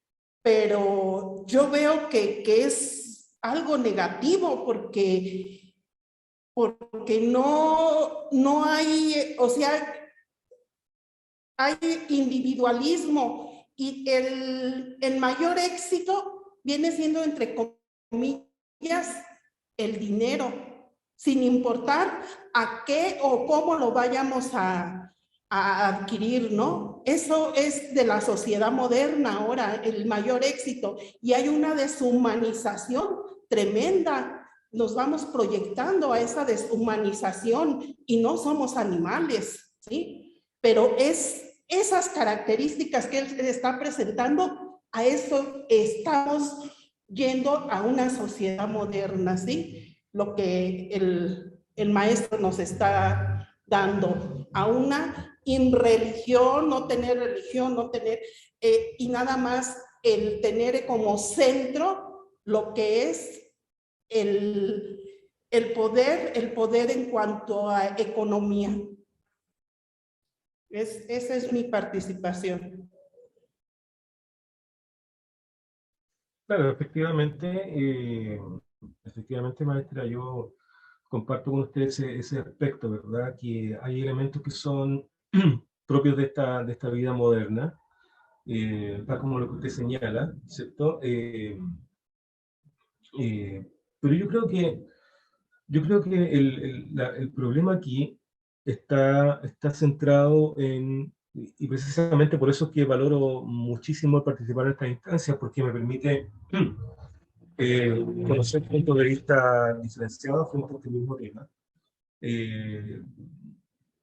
pero yo veo que es algo negativo porque no hay, o sea, hay individualismo y el mayor éxito viene siendo, entre comillas, el dinero, sin importar a qué o cómo lo vayamos a adquirir, ¿no? Eso es de la sociedad moderna ahora, el mayor éxito, y hay una deshumanización tremenda. Nos vamos proyectando a esa deshumanización y no somos animales, ¿sí? Pero esas características que él está presentando, a eso estamos yendo a una sociedad moderna, ¿sí? Lo que el maestro nos está dando, a una irreligión, no tener religión, no tener, y nada más el tener como centro lo que es el poder en cuanto a economía. Esa es mi participación. Claro, efectivamente, maestra, yo comparto con usted ese aspecto, ¿verdad? Que hay elementos que son propios de esta vida moderna, tal como lo que usted señala, ¿cierto? Pero yo creo que el problema aquí está centrado y precisamente por eso es que valoro muchísimo participar en estas instancias, porque me permite conocer puntos de vista diferenciados frente a este mismo tema.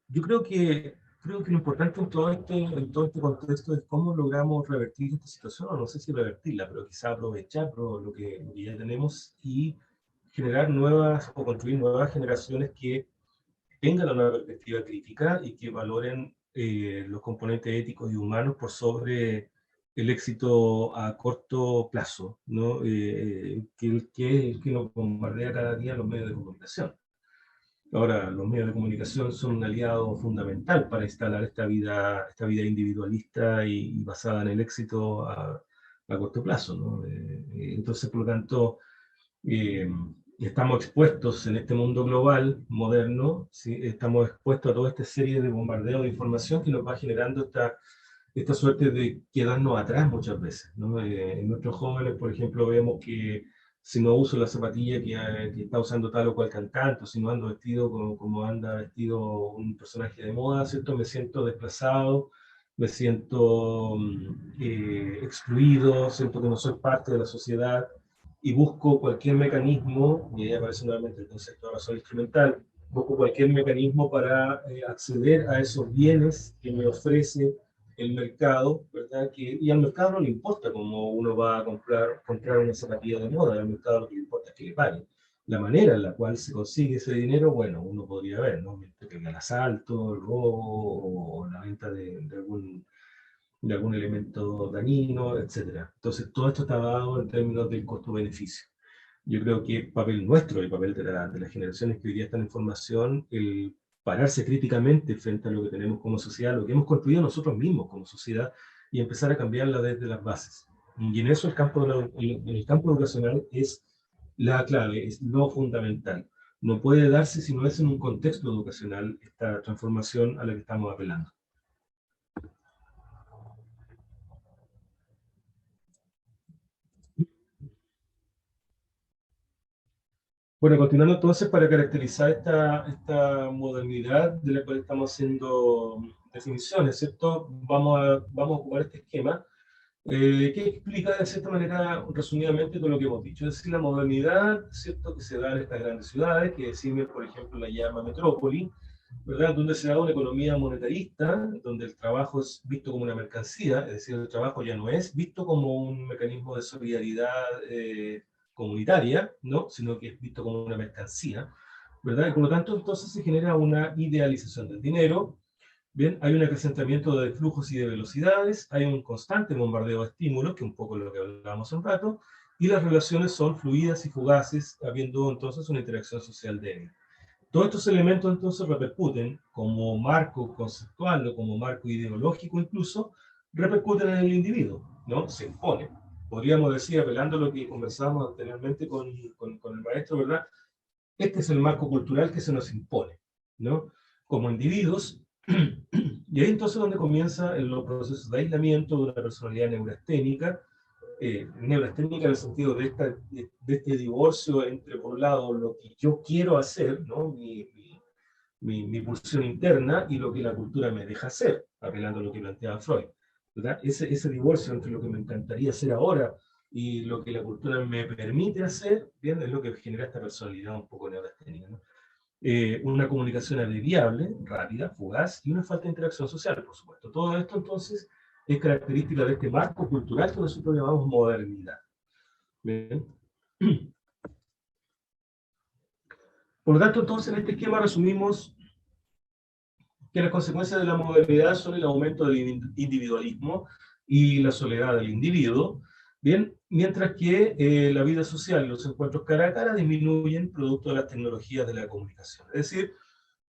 Yo creo que lo importante en todo este contexto es cómo logramos revertir esta situación, o no sé si revertirla, pero quizá aprovechar lo que ya tenemos y generar nuevas o construir nuevas generaciones que tengan una perspectiva crítica y que valoren los componentes éticos y humanos por sobre el éxito a corto plazo, ¿no? Que nos bombardea cada día los medios de comunicación. Ahora, los medios de comunicación son un aliado fundamental para instalar esta vida individualista y basada en el éxito a corto plazo, ¿no? Entonces, por lo tanto, estamos expuestos en este mundo global, moderno, ¿sí? Estamos expuestos a toda esta serie de bombardeos de información que nos va generando esta suerte de quedarnos atrás muchas veces, ¿no? En nuestros jóvenes, por ejemplo, vemos que si no uso la zapatilla que está usando tal o cual cantante, o si no ando vestido como anda vestido un personaje de moda, ¿cierto? Me siento desplazado, me siento excluido, siento que no soy parte de la sociedad, y busco cualquier mecanismo, y ahí aparece nuevamente el concepto de razón instrumental, busco cualquier mecanismo para acceder a esos bienes que me ofrece el mercado, ¿verdad? Y al mercado no le importa cómo uno va a comprar una zapatilla de moda, al mercado lo que le importa es que le paguen. La manera en la cual se consigue ese dinero, bueno, uno podría ver, ¿no? El asalto, el robo, o la venta de algún elemento dañino, etc. Entonces, todo esto está dado en términos del costo-beneficio. Yo creo que el papel nuestro, el papel de las generaciones que hoy día están en formación, el pararse críticamente frente a lo que tenemos como sociedad, lo que hemos construido nosotros mismos como sociedad, y empezar a cambiarla desde las bases. Y en eso el campo educacional es la clave, es lo fundamental. No puede darse si no es en un contexto educacional esta transformación a la que estamos apelando. Bueno, continuando entonces, para caracterizar esta modernidad de la cual estamos haciendo definiciones, ¿cierto? Vamos a ocupar este esquema que explica de cierta manera, resumidamente, todo lo que hemos dicho. Es decir, la modernidad, ¿cierto?, que se da en estas grandes ciudades, que Simmel, por ejemplo, la llama metrópoli, ¿verdad?, donde se da una economía monetarista, donde el trabajo es visto como una mercancía, es decir, el trabajo ya no es visto como un mecanismo de solidaridad comunitaria, ¿no?, sino que es visto como una mercancía, ¿verdad? Y por lo tanto, entonces se genera una idealización del dinero. Bien, hay un acrecentamiento de flujos y de velocidades, hay un constante bombardeo de estímulos, que un poco es lo que hablábamos hace un rato, y las relaciones son fluidas y fugaces, habiendo entonces una interacción social débil. Todos estos elementos entonces repercuten como marco conceptual o como marco ideológico incluso, repercuten en el individuo, ¿no? Se impone. Podríamos decir, apelando a lo que conversábamos anteriormente con el maestro, ¿verdad? Este es el marco cultural que se nos impone, ¿no? Como individuos. Y ahí entonces donde comienzan los procesos de aislamiento de una personalidad neurasténica, neurasténica en el sentido de este divorcio entre, por un lado, lo que yo quiero hacer, ¿no?, mi pulsión interna, y lo que la cultura me deja hacer, apelando a lo que planteaba Freud, ¿verdad? Ese divorcio entre lo que me encantaría hacer ahora y lo que la cultura me permite hacer, bien, es lo que genera esta personalidad un poco neurasténica, ¿no? Una comunicación abreviable, rápida, fugaz, y una falta de interacción social, por supuesto. Todo esto, entonces, es característica de este marco cultural que nosotros llamamos modernidad. ¿Bien? Por lo tanto, entonces, en este esquema resumimos que las consecuencias de la modernidad son el aumento del individualismo y la soledad del individuo, bien, mientras que la vida social y los encuentros cara a cara disminuyen producto de las tecnologías de la comunicación. Es decir,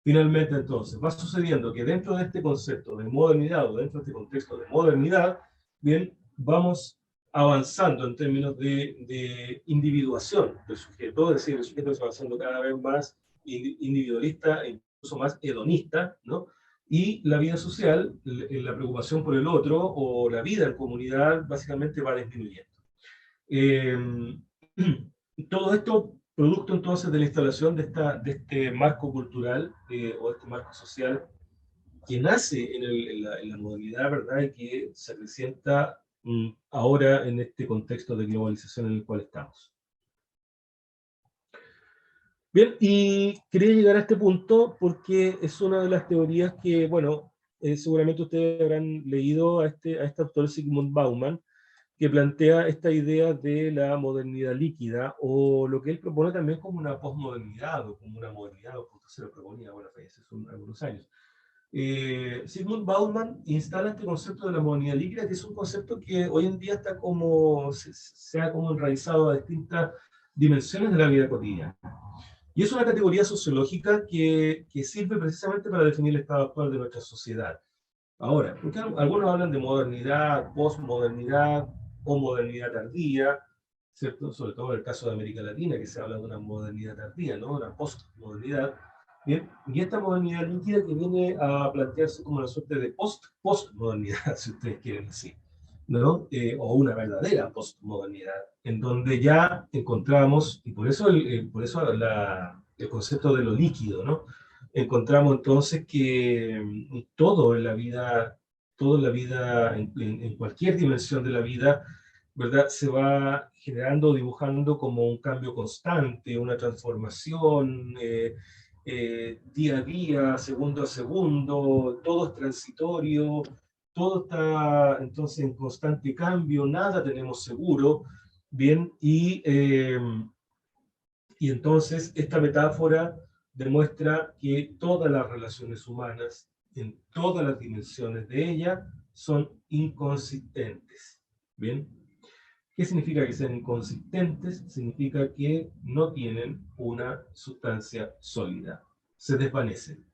finalmente, entonces, va sucediendo que dentro de este concepto de modernidad, o dentro de este contexto de modernidad, bien, vamos avanzando en términos de individuación del sujeto, es decir, el sujeto se va haciendo cada vez más individualista e incluso más hedonista, ¿no? Y la vida social, la preocupación por el otro, o la vida en comunidad, básicamente va disminuyendo. Todo esto producto entonces de la instalación de este marco cultural o este marco social que nace en la modernidad, ¿verdad? Y que se acrecienta ahora en este contexto de globalización en el cual estamos. Bien, y quería llegar a este punto porque es una de las teorías que, bueno, seguramente ustedes habrán leído a este autor Zygmunt Bauman, que plantea esta idea de la modernidad líquida, o lo que él propone también como una posmodernidad, o como una modernidad, o como se lo proponía, bueno, hace algunos años. Zygmunt Bauman instala este concepto de la modernidad líquida, que es un concepto que hoy en día está como, se ha como enraizado a distintas dimensiones de la vida cotidiana. Y es una categoría sociológica que sirve precisamente para definir el estado actual de nuestra sociedad. Ahora, porque algunos hablan de modernidad, posmodernidad o modernidad tardía, ¿cierto? Sobre todo en el caso de América Latina, que se habla de una modernidad tardía, ¿no? Una postmodernidad. Bien, y esta modernidad líquida que viene a plantearse como una suerte de postmodernidad, si ustedes quieren decir, ¿no? O una verdadera postmodernidad, en donde ya encontramos, y por eso el concepto de lo líquido, ¿no? Encontramos entonces que todo en la vida, en cualquier dimensión de la vida, ¿verdad?, se va generando, dibujando como un cambio constante, una transformación, día a día, segundo a segundo, todo es transitorio, todo está entonces en constante cambio, nada tenemos seguro, bien, y entonces esta metáfora demuestra que todas las relaciones humanas, en todas las dimensiones de ella, son inconsistentes. ¿Bien? ¿Qué significa que sean inconsistentes? Significa que no tienen una sustancia sólida, se desvanecen.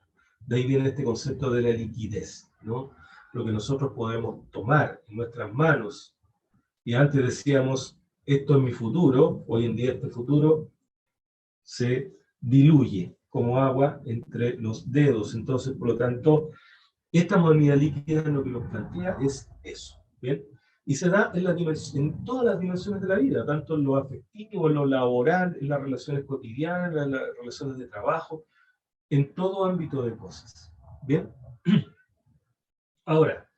De ahí viene este concepto de la liquidez, ¿no? Lo que nosotros podemos tomar en nuestras manos, y antes decíamos, esto es mi futuro, hoy en día este futuro se diluye como agua entre los dedos. Entonces, por lo tanto, esta modernidad líquida lo que nos plantea es eso, ¿bien? Y se da en todas las dimensiones de la vida, tanto en lo afectivo, en lo laboral, en las relaciones cotidianas, en las relaciones de trabajo, en todo ámbito de cosas, ¿bien? Ahora,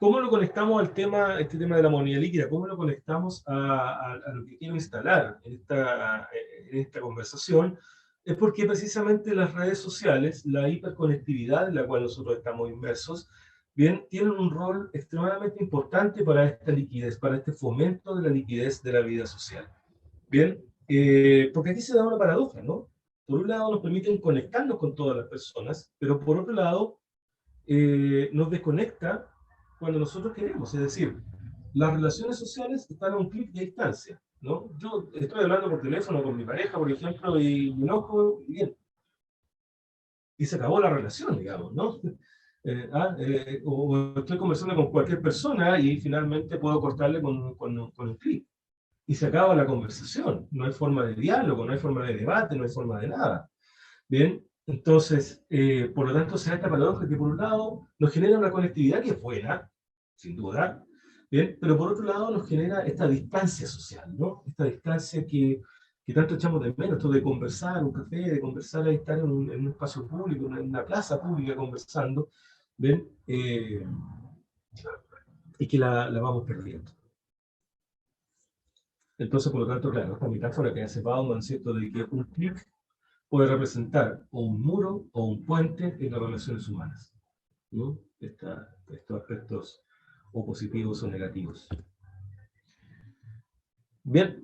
¿Cómo lo conectamos al tema, este tema de la moneda líquida? ¿Cómo lo conectamos a lo que quiero instalar en esta conversación? Es porque precisamente las redes sociales, la hiperconectividad en la cual nosotros estamos inmersos, bien, tienen un rol extremadamente importante para esta liquidez, para este fomento de la liquidez de la vida social. Bien, porque aquí se da una paradoja, ¿no? Por un lado nos permiten conectarnos con todas las personas, pero por otro lado nos desconecta cuando nosotros queremos. Es decir, las relaciones sociales están a un clic de distancia, ¿no? Yo estoy hablando por teléfono con mi pareja, por ejemplo, y me enojo, y bien. Y se acabó la relación, digamos, ¿no? O estoy conversando con cualquier persona y finalmente puedo cortarle con un clic. Y se acaba la conversación. No hay forma de diálogo, no hay forma de debate, no hay forma de nada. Bien, entonces, por lo tanto, se da esta paradoja que por un lado nos genera una conectividad que es buena, sin duda, bien, pero por otro lado nos genera esta distancia social, ¿no? Esta distancia que tanto echamos de menos, esto de conversar, un café, de conversar, de estar en un espacio público, en una plaza pública conversando, ¿ven? Y que la vamos perdiendo. Entonces, por lo tanto, claro, esta metáfora que hace Bauman, ¿cierto?, de que un clic puede representar o un muro o un puente en las relaciones humanas, ¿no? Estos aspectos o positivos o negativos. Bien,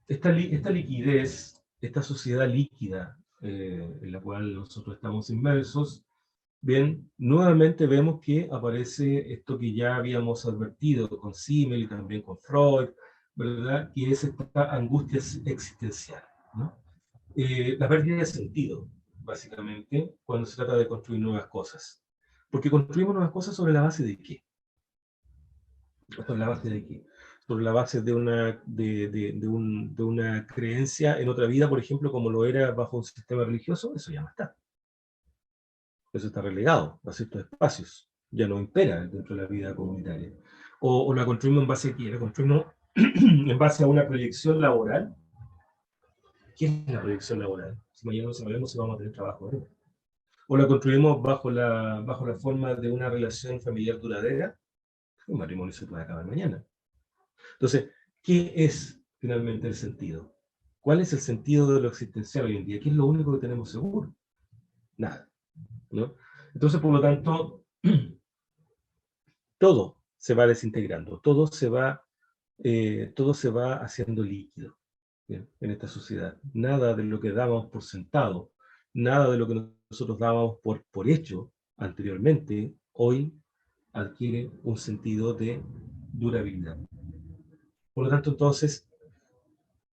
esta liquidez, esta sociedad líquida en la cual nosotros estamos inmersos, bien, nuevamente vemos que aparece esto que ya habíamos advertido con Simmel y también con Freud, ¿verdad? Que es esta angustia existencial, ¿no? La pérdida de sentido, básicamente, cuando se trata de construir nuevas cosas. Porque construimos nuevas cosas sobre la base de ¿qué? ¿Sobre la base de qué? Sobre la base de una creencia en otra vida, por ejemplo, como lo era bajo un sistema religioso. Eso ya no está. Eso está relegado a ciertos espacios. Ya no impera dentro de la vida comunitaria. O la construimos en base a qué? La construimos en base a una proyección laboral. ¿Qué es la proyección laboral? Si mañana no sabemos si vamos a tener trabajo, ¿no? O la construimos bajo la forma de una relación familiar duradera. Un matrimonio se puede acabar mañana. Entonces, ¿qué es finalmente el sentido? ¿Cuál es el sentido de lo existencial hoy en día? ¿Qué es lo único que tenemos seguro? Nada, ¿no? Entonces, por lo tanto, todo se va desintegrando, todo se va haciendo líquido, ¿bien? En esta sociedad. Nada de lo que dábamos por sentado, nada de lo que nosotros dábamos por hecho anteriormente, hoy adquiere un sentido de durabilidad. Por lo tanto, entonces,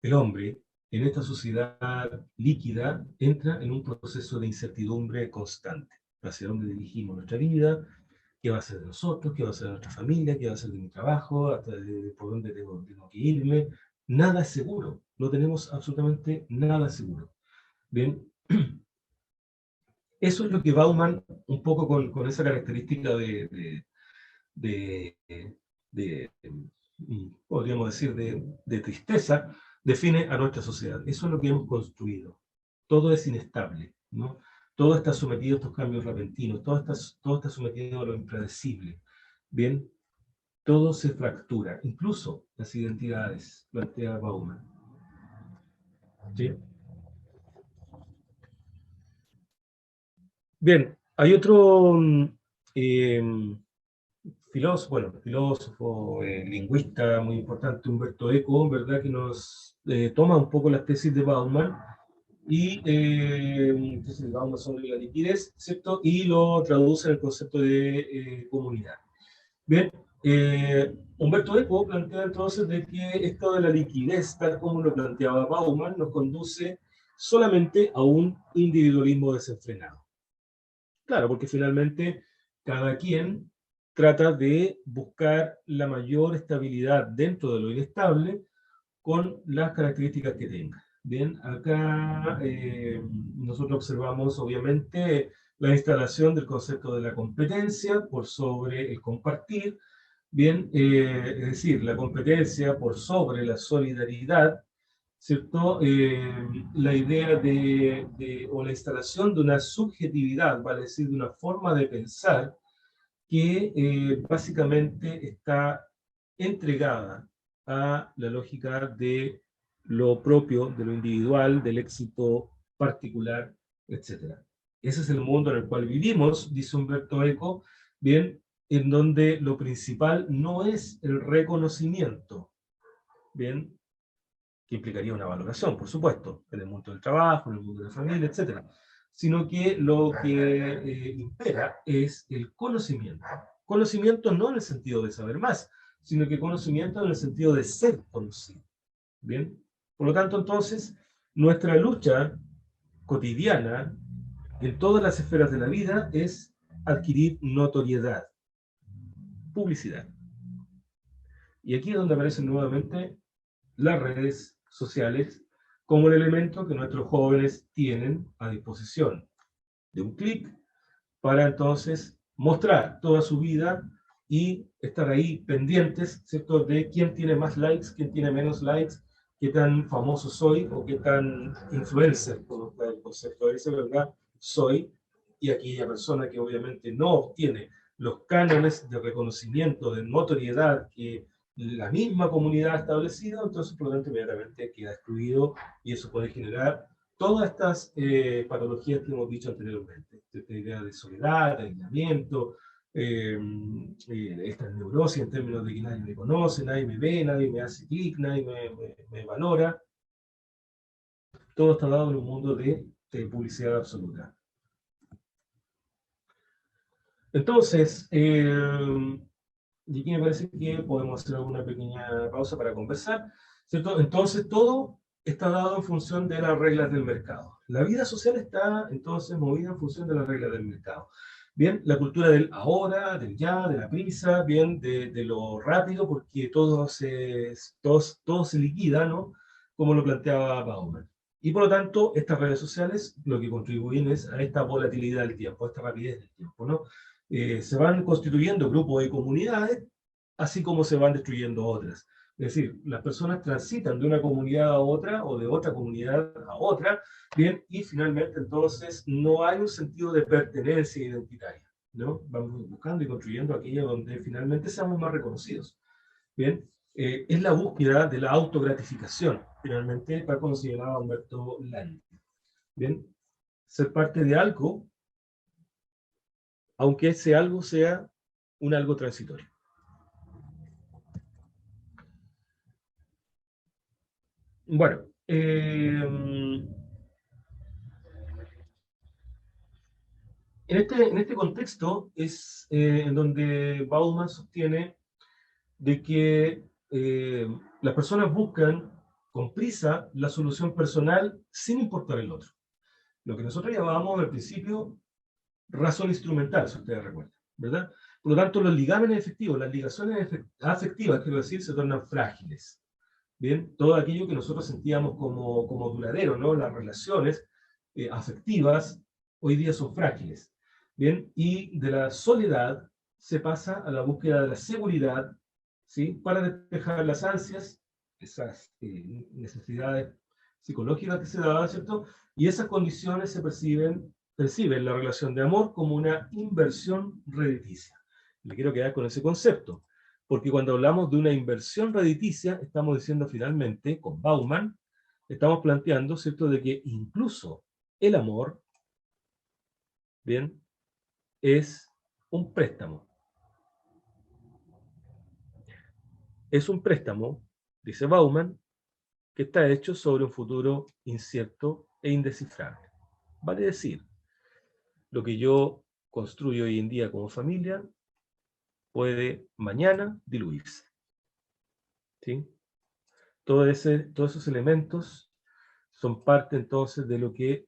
el hombre en esta sociedad líquida entra en un proceso de incertidumbre constante. ¿Hacia dónde dirigimos nuestra vida? ¿Qué va a ser de nosotros? ¿Qué va a ser de nuestra familia? ¿Qué va a ser de mi trabajo? ¿Por dónde tengo que irme? Nada es seguro. No tenemos absolutamente nada seguro. Bien. Eso es lo que Bauman, un poco con esa característica podríamos decir, de tristeza, define a nuestra sociedad. Eso es lo que hemos construido. Todo es inestable, ¿no? Todo está sometido a estos cambios repentinos, todo está sometido a lo impredecible. Bien, todo se fractura, incluso las identidades, plantea Bauman. ¿Sí? Bien, hay otro filósofo, lingüista muy importante, Umberto Eco, ¿verdad? Que nos toma un poco las tesis de Bauman y tesis de Bauman sobre la liquidez, ¿cierto? Y lo traduce en el concepto de comunidad. Bien, Umberto Eco plantea entonces de que esto de la liquidez, tal como lo planteaba Bauman, nos conduce solamente a un individualismo desenfrenado. Claro, porque finalmente cada quien trata de buscar la mayor estabilidad dentro de lo inestable con las características que tenga. Bien, acá nosotros observamos obviamente la instalación del concepto de la competencia por sobre el compartir. Bien, es decir, la competencia por sobre la solidaridad, ¿cierto? La idea o la instalación de una subjetividad, vale decir, de una forma de pensar que básicamente está entregada a la lógica de lo propio, de lo individual, del éxito particular, etc. Ese es el mundo en el cual vivimos, dice Humberto Eco, bien, en donde lo principal no es el reconocimiento, bien, que implicaría una valoración, por supuesto, en el mundo del trabajo, en el mundo de la familia, etc., sino que lo que impera es el conocimiento. Conocimiento no en el sentido de saber más, sino que conocimiento en el sentido de ser conocido. ¿Bien? Por lo tanto, entonces, nuestra lucha cotidiana en todas las esferas de la vida es adquirir notoriedad, publicidad. Y aquí es donde aparecen nuevamente las redes sociales como el elemento que nuestros jóvenes tienen a disposición de un clic para entonces mostrar toda su vida y estar ahí pendientes, ¿cierto?, de quién tiene más likes, quién tiene menos likes, qué tan famoso soy o qué tan influencer, por el concepto ese, ¿verdad?, soy, y aquella persona que obviamente no obtiene los cánones de reconocimiento, de notoriedad que la misma comunidad ha establecido, entonces por lo tanto inmediatamente queda excluido y eso puede generar todas estas patologías que hemos dicho anteriormente. Esta idea de soledad, de aislamiento, esta neurosis en términos de que nadie me conoce, nadie me ve, nadie me hace clic, nadie me valora. Todo está dado en un mundo de publicidad absoluta. Entonces, y aquí me parece que podemos hacer una pequeña pausa para conversar, ¿cierto? Entonces, todo está dado en función de las reglas del mercado. La vida social está, entonces, movida en función de las reglas del mercado. Bien, la cultura del ahora, del ya, de la prisa, bien, de lo rápido, porque todo se liquida, ¿no? Como lo planteaba Bauman. Y por lo tanto, estas redes sociales lo que contribuyen es a esta volatilidad del tiempo, a esta rapidez del tiempo, ¿no? Se van constituyendo grupos de comunidades, así como se van destruyendo otras. Es decir, las personas transitan de una comunidad a otra, o de otra comunidad a otra, bien, y finalmente entonces no hay un sentido de pertenencia identitaria, ¿no? Vamos buscando y construyendo aquello donde finalmente seamos más reconocidos, bien. Es la búsqueda de la autogratificación, finalmente, tal como señalaba Humberto Landi. Bien, ser parte de algo, aunque ese algo sea un algo transitorio. Bueno, en este contexto es en donde Bauman sostiene de que las personas buscan con prisa la solución personal sin importar el otro. Lo que nosotros llamábamos al principio razón instrumental, si ustedes recuerdan, ¿verdad? Por lo tanto, los ligámenes efectivos, las ligaciones afectivas, quiero decir, se tornan frágiles. Bien, todo aquello que nosotros sentíamos como duradero, ¿no? Las relaciones afectivas hoy día son frágiles. Bien, y de la soledad se pasa a la búsqueda de la seguridad, ¿sí? Para despejar las ansias, esas necesidades psicológicas que se daban, ¿cierto? Y esas condiciones se perciben la relación de amor como una inversión rediticia. Me quiero quedar con ese concepto, porque cuando hablamos de una inversión rediticia, estamos diciendo finalmente, con Bauman, estamos planteando, ¿cierto?, de que incluso el amor, bien, es un préstamo. Es un préstamo, dice Bauman, que está hecho sobre un futuro incierto e indescifrable. Vale decir, lo que yo construyo hoy en día como familia puede mañana diluirse. ¿Sí? Todos esos elementos son parte entonces de lo que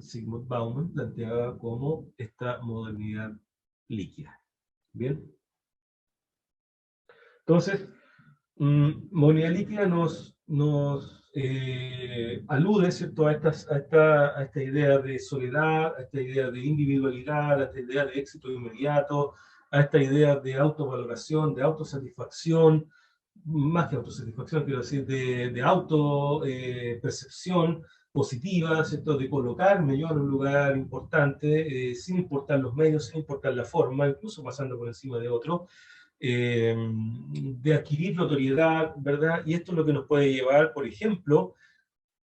Sigmund Bauman, planteaba como esta modernidad líquida. ¿Bien? Entonces, modernidad líquida nos alude, ¿cierto?, a esta idea de soledad, a esta idea de individualidad, a esta idea de éxito inmediato, a esta idea de autovaloración, de autosatisfacción, más que autosatisfacción, quiero decir, de autopercepción, positiva, ¿cierto? De colocarme yo en un lugar importante, sin importar los medios, sin importar la forma, incluso pasando por encima de otro, de adquirir notoriedad, ¿verdad? Y esto es lo que nos puede llevar, por ejemplo,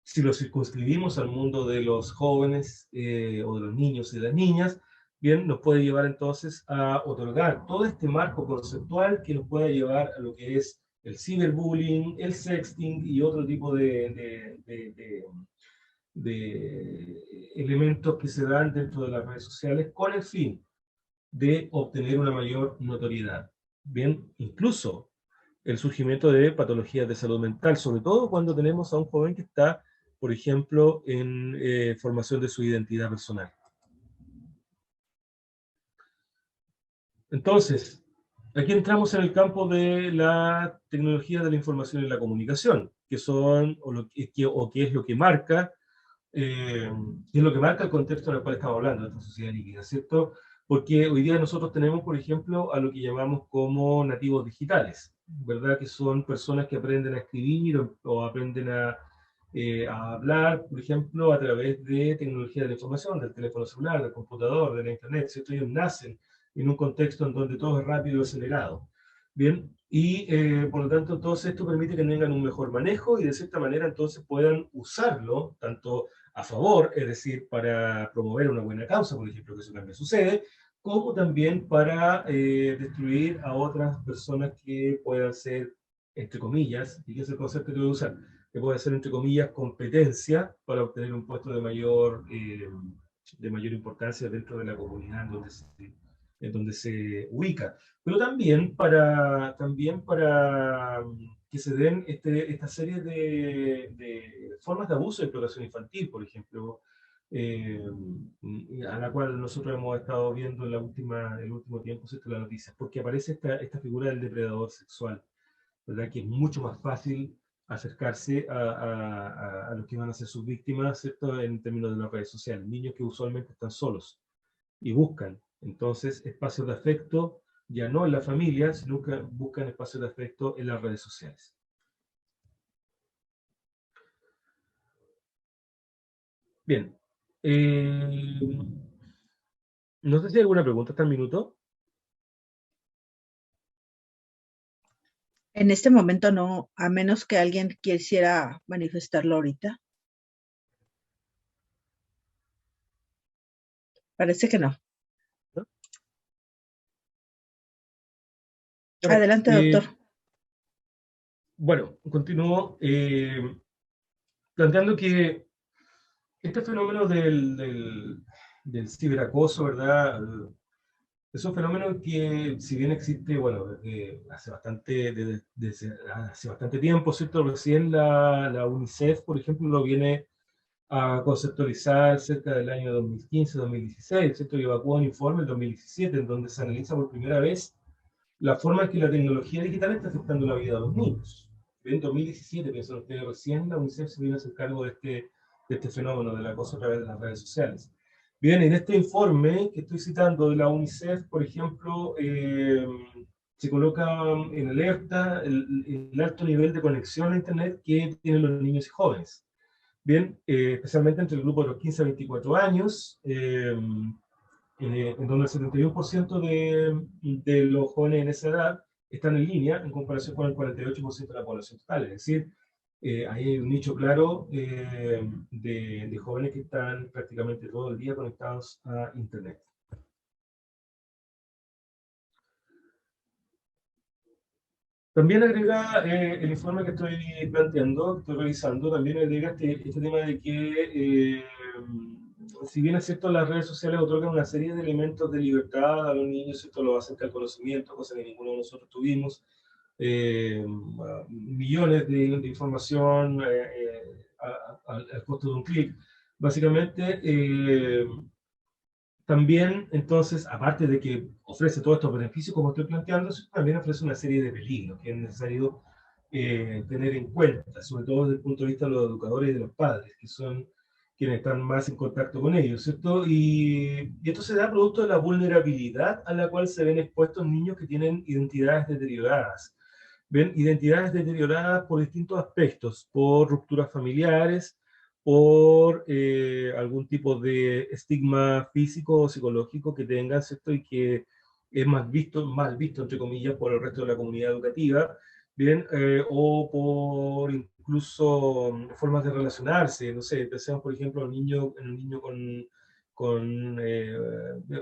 si lo circunscribimos al mundo de los jóvenes o de los niños y de las niñas, bien, nos puede llevar entonces a otorgar todo este marco conceptual que nos puede llevar a lo que es el ciberbullying, el sexting y otro tipo de elementos que se dan dentro de las redes sociales con el fin de obtener una mayor notoriedad. Bien, incluso el surgimiento de patologías de salud mental, sobre todo cuando tenemos a un joven que está, por ejemplo, en formación de su identidad personal. Entonces, aquí entramos en el campo de la tecnología de la información y la comunicación, que son, o qué es lo que marca, qué es lo que marca el contexto en el cual estamos hablando, de esta sociedad líquida, ¿cierto? Porque hoy día nosotros tenemos, por ejemplo, a lo que llamamos como nativos digitales, ¿verdad? Que son personas que aprenden a escribir o aprenden a hablar, por ejemplo, a través de tecnología de la información, del teléfono celular, del computador, de la internet, ¿cierto? Ellos nacen en un contexto en donde todo es rápido y acelerado. Bien, y por lo tanto, todo esto permite que tengan un mejor manejo y de cierta manera entonces puedan usarlo tanto a favor, es decir, para promover una buena causa, por ejemplo, que eso también sucede, como también para destruir a otras personas que puedan ser, entre comillas, y que es el concepto que voy a usar, que puede ser, entre comillas, competencia para obtener un puesto de mayor importancia dentro de la comunidad en donde se ubica. Pero también para que se den esta serie de formas de abuso y explotación infantil, por ejemplo, a la cual nosotros hemos estado viendo en el último tiempo, ¿cierto?, las noticias, porque aparece esta figura del depredador sexual, ¿verdad? Que es mucho más fácil acercarse a los que van a ser sus víctimas, ¿cierto?, en términos de las redes sociales, niños que usualmente están solos y buscan entonces espacios de afecto, ya no en la familia, sino que buscan espacios de afecto en las redes sociales. Bien. No sé si hay alguna pregunta hasta el minuto. En este momento no, a menos que alguien quisiera manifestarlo ahorita. Parece que no. ¿No? Adelante, doctor. Bueno, continúo planteando que este fenómeno del ciberacoso, ¿verdad? Es un fenómeno que, si bien existe, bueno, desde hace bastante tiempo, ¿cierto? Recién la UNICEF, por ejemplo, lo viene a conceptualizar cerca del año 2015-2016, ¿cierto? Y evacuó un informe en 2017, en donde se analiza por primera vez la forma en que la tecnología digital está afectando la vida de los niños. En 2017, piensan ustedes, recién la UNICEF se vino a hacer cargo de este fenómeno del acoso a través de las redes sociales. Bien, en este informe que estoy citando de la UNICEF, por ejemplo, se coloca en alerta el alto nivel de conexión a Internet que tienen los niños y jóvenes. Bien, especialmente entre el grupo de los 15 a 24 años, en donde el 71% de los jóvenes en esa edad están en línea en comparación con el 48% de la población total. Es decir, ahí hay un nicho claro de jóvenes que están prácticamente todo el día conectados a Internet. También agrega el informe que estoy planteando, que estoy revisando, también agrega este tema de que, si bien es cierto, las redes sociales otorgan una serie de elementos de libertad a los niños, esto lo acerca al conocimiento, cosa que ninguno de nosotros tuvimos, millones de información al costo de un clic. Básicamente, también, entonces, aparte de que ofrece todos estos beneficios, como estoy planteando, también ofrece una serie de peligros que es necesario tener en cuenta, sobre todo desde el punto de vista de los educadores y de los padres, que son quienes están más en contacto con ellos, ¿cierto? Y esto se da producto de la vulnerabilidad a la cual se ven expuestos niños que tienen identidades deterioradas. Ven identidades deterioradas por distintos aspectos, por rupturas familiares, por algún tipo de estigma físico o psicológico que tengan, ¿cierto? Y que es mal visto, entre comillas, por el resto de la comunidad educativa, ¿bien? O por incluso formas de relacionarse, no sé, pensemos por ejemplo en un niño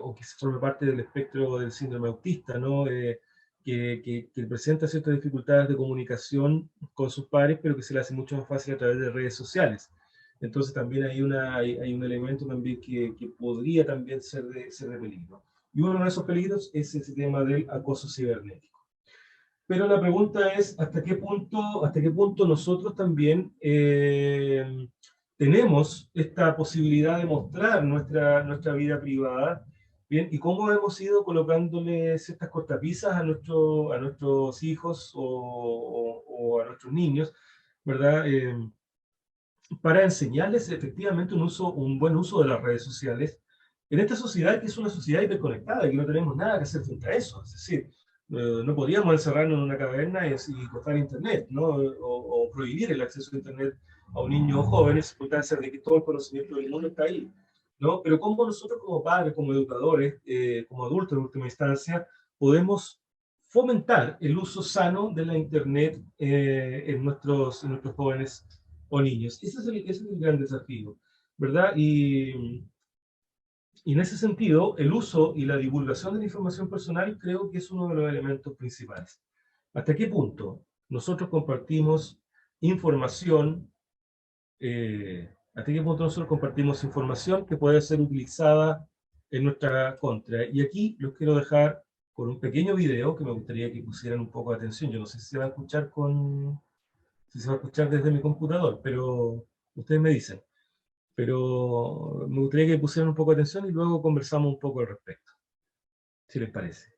o que forme parte del espectro del síndrome autista, ¿no? Que presenta ciertas dificultades de comunicación con sus pares, pero que se le hace mucho más fácil a través de redes sociales. Entonces también hay un elemento también que podría también ser de peligro. Y uno de esos peligros es ese tema del acoso cibernético. Pero la pregunta es, ¿hasta qué punto nosotros también tenemos esta posibilidad de mostrar nuestra vida privada? Bien, y cómo hemos ido colocándole ciertas cortapisas a nuestros hijos o a nuestros niños, ¿verdad? Para enseñarles efectivamente un buen uso de las redes sociales en esta sociedad que es una sociedad hiperconectada y que no tenemos nada que hacer frente a eso. Es decir, no podríamos encerrarnos en una caverna y cortar internet, ¿no? O prohibir el acceso a internet a un niño o joven, en circunstancias de que todo el conocimiento del mundo está ahí, ¿no? Pero cómo nosotros como padres, como educadores, como adultos en última instancia, podemos fomentar el uso sano de la internet en nuestros jóvenes o niños. Ese es el gran desafío, ¿verdad? Y en ese sentido, el uso y la divulgación de la información personal creo que es uno de los elementos principales. ¿Hasta qué punto nosotros compartimos información? ¿Hasta qué punto nosotros compartimos información que puede ser utilizada en nuestra contra? Y aquí los quiero dejar con un pequeño video que me gustaría que pusieran un poco de atención. Yo no sé si se va a escuchar desde mi computador, pero ustedes me dicen. Pero me gustaría que pusieran un poco de atención y luego conversamos un poco al respecto, si les parece.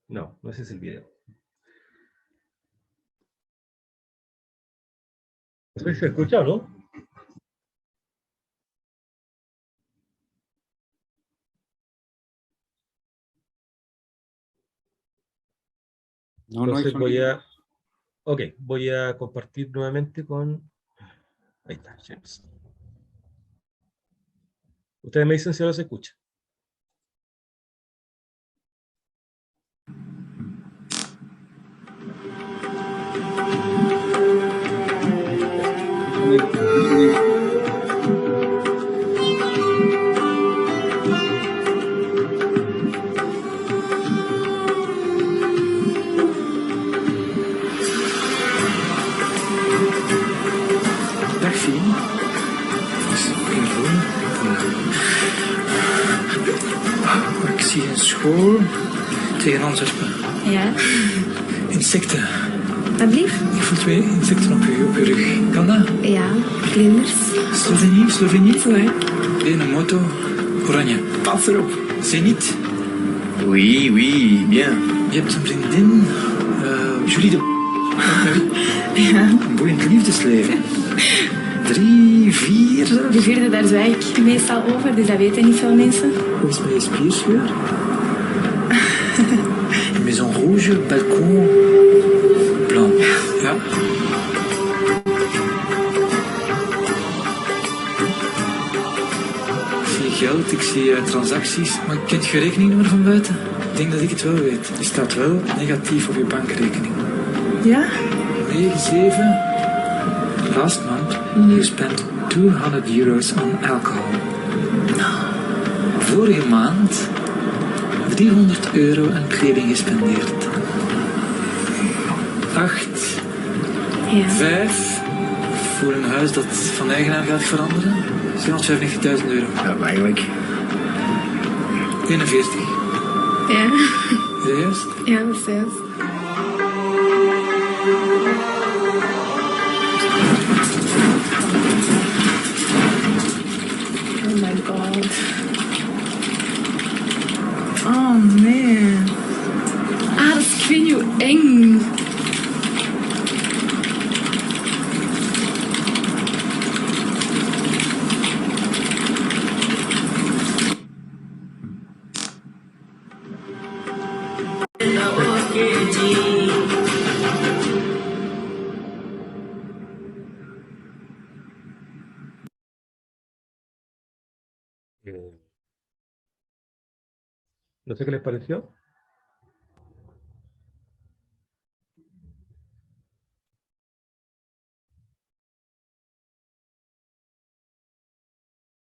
No ese es el video. ¿Se escucha o no? Entonces voy a compartir nuevamente con... Ahí está, James. Ustedes me dicen si ahora se escucha. Dag Fien. Ik zie een school tegen Antwerpen. Ja. Insecten. Wat blieft? Ik voel 2 insecten op je rug. Kan dat? Ja, vlinders. Slovenië? Ja. Een moto. Oranje. Pas erop. Zenit. Oui, bien. Je hebt een vriendin. Julie de... Ja. Een boeiend liefdesleven. 3, 4... De vierde, daar zwijg ik meestal over, dus dat weten niet veel mensen. Hoe is het bij je spierscheur? Maison rouge, balcon, blanc. Ja. Ik zie geld, ik zie transacties, maar kent je rekeningnummer van buiten? Ik denk dat ik het wel weet. Er staat wel negatief op je bankrekening. Ja? 9-7. Last month, you spent €200 on alcohol. Vorige maand €300 aan kleding gespendeerd. 8. Ja. 5. Voor een huis dat van eigenaar gaat veranderen. €295.000. Ja, maar eigenlijk. 41. Ja. Is dat juist? Ja, dat is juist. Oh my god. Oh nee. Ah, dat is, ik weet niet hoe eng. No sé qué les pareció.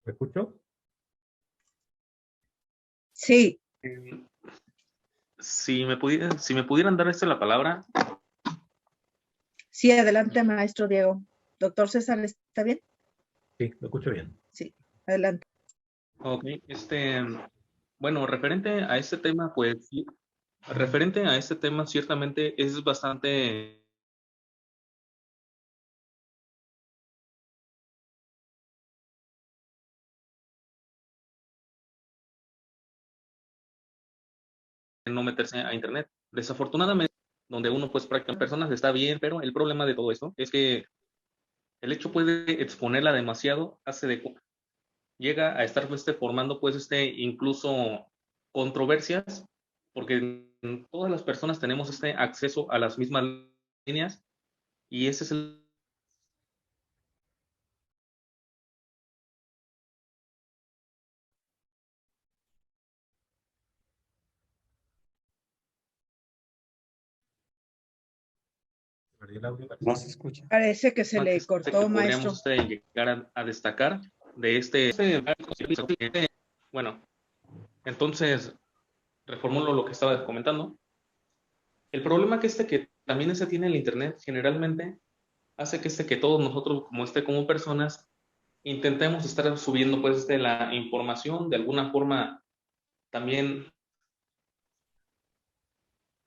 ¿Me escuchó? Sí, Si me pudieran dar la palabra. sí, adelante, maestro Diego. Doctor César, ¿está bien? Sí, lo escucho bien. Sí, adelante. Ok, bueno, referente a este tema, pues, sí, referente a este tema, ciertamente es bastante no meterse a internet. Desafortunadamente, donde uno pues prácticamente personas está bien, pero el problema de todo esto es que el hecho puede exponerla demasiado, llega a estar formando pues incluso controversias, porque todas las personas tenemos acceso a las mismas líneas y ese es el Perdí el audio, parece. No se escucha. Parece que se tema le que cortó, maestro. podríamos llegar a destacar de bueno, entonces reformulo lo que estaba comentando. El problema que también se tiene en el internet generalmente hace que todos nosotros como personas intentemos estar subiendo pues la información de alguna forma también,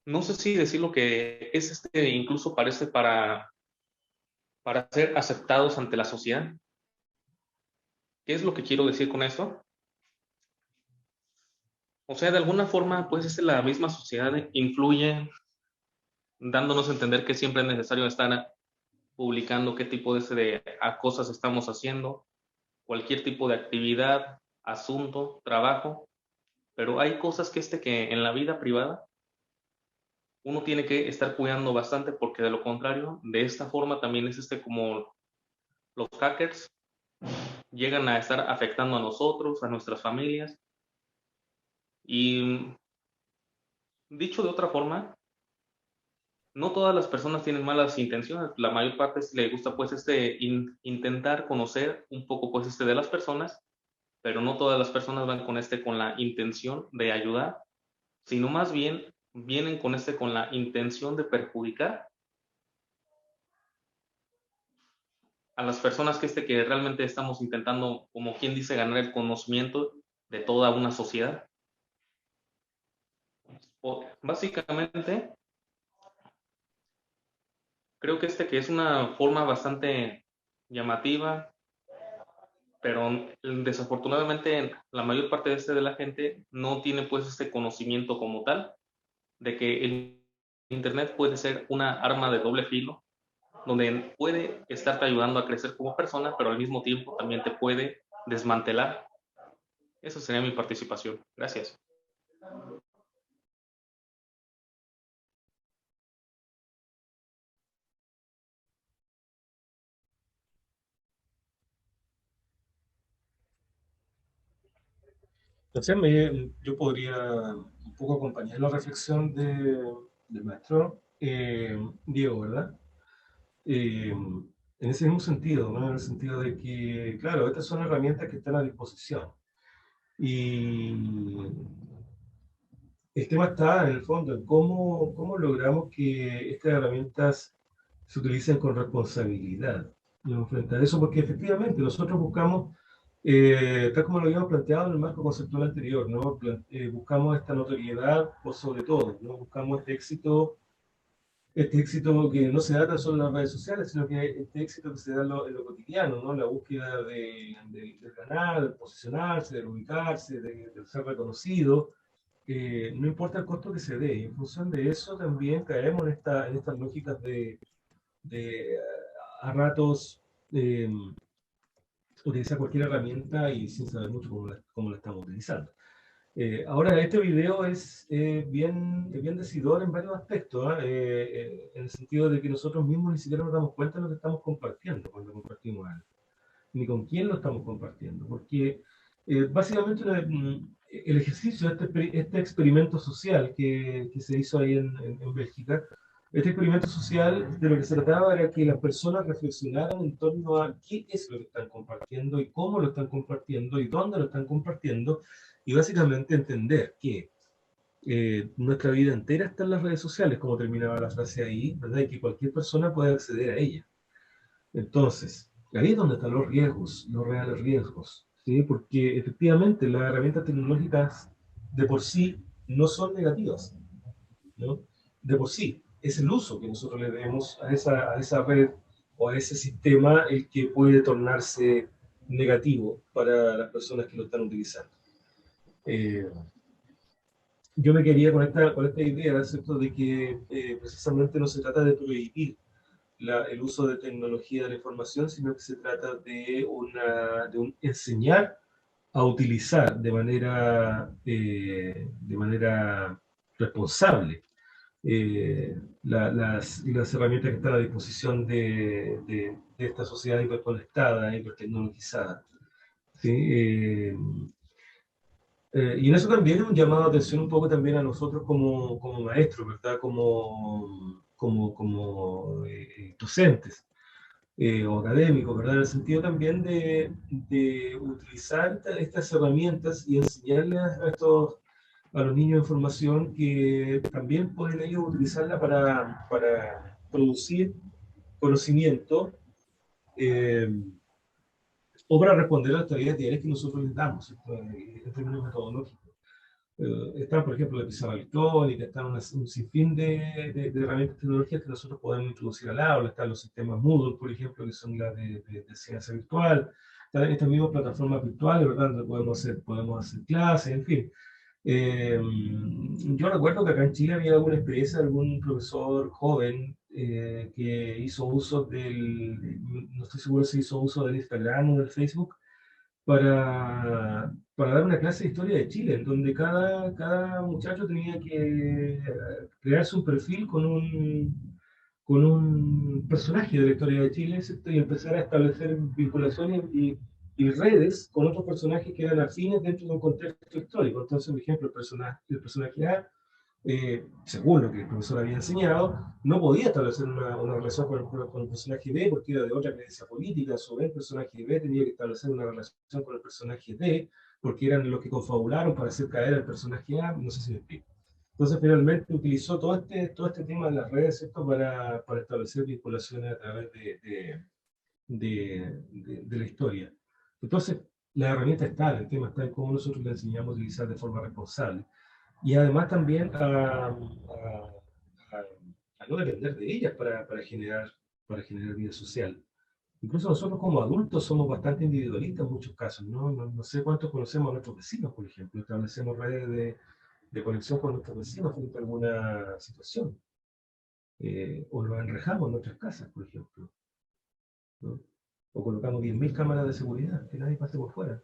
no sé si decir lo que es incluso parece para ser aceptados ante la sociedad. ¿Qué es lo que quiero decir con esto? O sea, de alguna forma, pues la misma sociedad influye, dándonos a entender que siempre es necesario estar publicando qué tipo de cosas estamos haciendo, cualquier tipo de actividad, asunto, trabajo, pero hay cosas que en la vida privada uno tiene que estar cuidando bastante porque de lo contrario, de esta forma también es como los hackers llegan a estar afectando a nosotros, a nuestras familias y dicho de otra forma, no todas las personas tienen malas intenciones, la mayor parte le gusta pues intentar conocer un poco pues de las personas, pero no todas las personas van con la intención de ayudar, sino más bien vienen con la intención de perjudicar a las personas que realmente estamos intentando, como quien dice, ganar el conocimiento de toda una sociedad. Básicamente, creo que es una forma bastante llamativa, pero desafortunadamente la mayor parte de la gente no tiene pues conocimiento como tal de que el internet puede ser una arma de doble filo, donde puede estarte ayudando a crecer como persona, pero al mismo tiempo también te puede desmantelar. Esa sería mi participación. Gracias. Entonces, yo podría un poco acompañar la reflexión del maestro Diego, ¿verdad? En ese mismo sentido, ¿no? En el sentido de que, claro, estas son herramientas que están a disposición. Y el tema está, en el fondo, en cómo logramos que estas herramientas se utilicen con responsabilidad. ¿No? Frente a eso, porque efectivamente nosotros buscamos, tal como lo habíamos planteado en el marco conceptual anterior, ¿no? Buscamos esta notoriedad por sobre todo, ¿no? Buscamos este éxito que no se da tan solo en las redes sociales, sino que este éxito que se da en lo cotidiano, ¿no? La búsqueda de ganar, de posicionarse, de ubicarse, de ser reconocido, no importa el costo que se dé. Y en función de eso también caemos en estas lógicas de a ratos utilizar cualquier herramienta y sin saber mucho cómo la estamos utilizando. Ahora, este video es bien decidor en varios aspectos, en el sentido de que nosotros mismos ni siquiera nos damos cuenta de lo que estamos compartiendo cuando compartimos algo, ni con quién lo estamos compartiendo, porque Básicamente el ejercicio de este experimento social que se hizo ahí en Bélgica, este experimento social de lo que se trataba era que las personas reflexionaran en torno a qué es lo que están compartiendo y cómo lo están compartiendo y dónde lo están compartiendo, y básicamente entender que nuestra vida entera está en las redes sociales, como terminaba la frase ahí, ¿verdad? Y que cualquier persona puede acceder a ella. Entonces, ahí es donde están los riesgos, los reales riesgos, ¿sí? Porque efectivamente las herramientas tecnológicas de por sí no son negativas, ¿no? De por sí, es el uso que nosotros le demos a esa red o a ese sistema el que puede tornarse negativo para las personas que lo están utilizando. Yo me quería con esta idea, ¿cierto?, de que precisamente no se trata de prohibir el uso de tecnología de la información, sino que se trata de enseñar a utilizar de manera responsable las herramientas que están a disposición de esta sociedad hiperconectada, hipertecnologizada, ¿sí? Y en eso también es un llamado de atención un poco también a nosotros como maestros, ¿verdad? Como docentes o académicos, ¿verdad? En el sentido también de utilizar estas herramientas y enseñarles a los niños información que también pueden ellos utilizarla para producir conocimiento o para responder a las tareas diarias que nosotros les damos, ¿cierto? En términos metodológicos. Están, por ejemplo, la pizarra electrónica, están un sinfín de herramientas tecnológicas que nosotros podemos introducir al aula, están los sistemas Moodle, por ejemplo, que son las de ciencia virtual, están estas mismas plataformas virtuales, ¿verdad?, donde podemos hacer clases, en fin. Yo recuerdo que acá en Chile había alguna experiencia de algún profesor joven que hizo uso no estoy seguro si hizo uso del Instagram o del Facebook, para dar una clase de historia de Chile, en donde cada muchacho tenía que crearse un perfil con un personaje de la historia de Chile, ¿cierto?, y empezar a establecer vinculaciones y redes con otros personajes que eran afines dentro de un contexto histórico. Entonces, por ejemplo, el personaje A, según lo que el profesor había enseñado, no podía establecer una relación con el personaje B porque era de otra creencia política. A su vez, el personaje B tenía que establecer una relación con el personaje D porque eran los que confabularon para hacer caer al personaje A. No sé si me explico. Entonces, finalmente utilizó todo este tema de las redes, ¿cierto?, para establecer vinculaciones a través de la historia. Entonces, la herramienta está, el tema está en cómo nosotros la enseñamos a utilizar de forma responsable. Y además también a no depender de ellas para generar vida social. Incluso nosotros como adultos somos bastante individualistas en muchos casos, ¿no? No sé cuántos conocemos a nuestros vecinos, por ejemplo. Establecemos redes de conexión con nuestros vecinos frente a alguna situación. O nos enrejamos en nuestras casas, por ejemplo, ¿no? O colocamos 10.000 cámaras de seguridad, que nadie pase por fuera.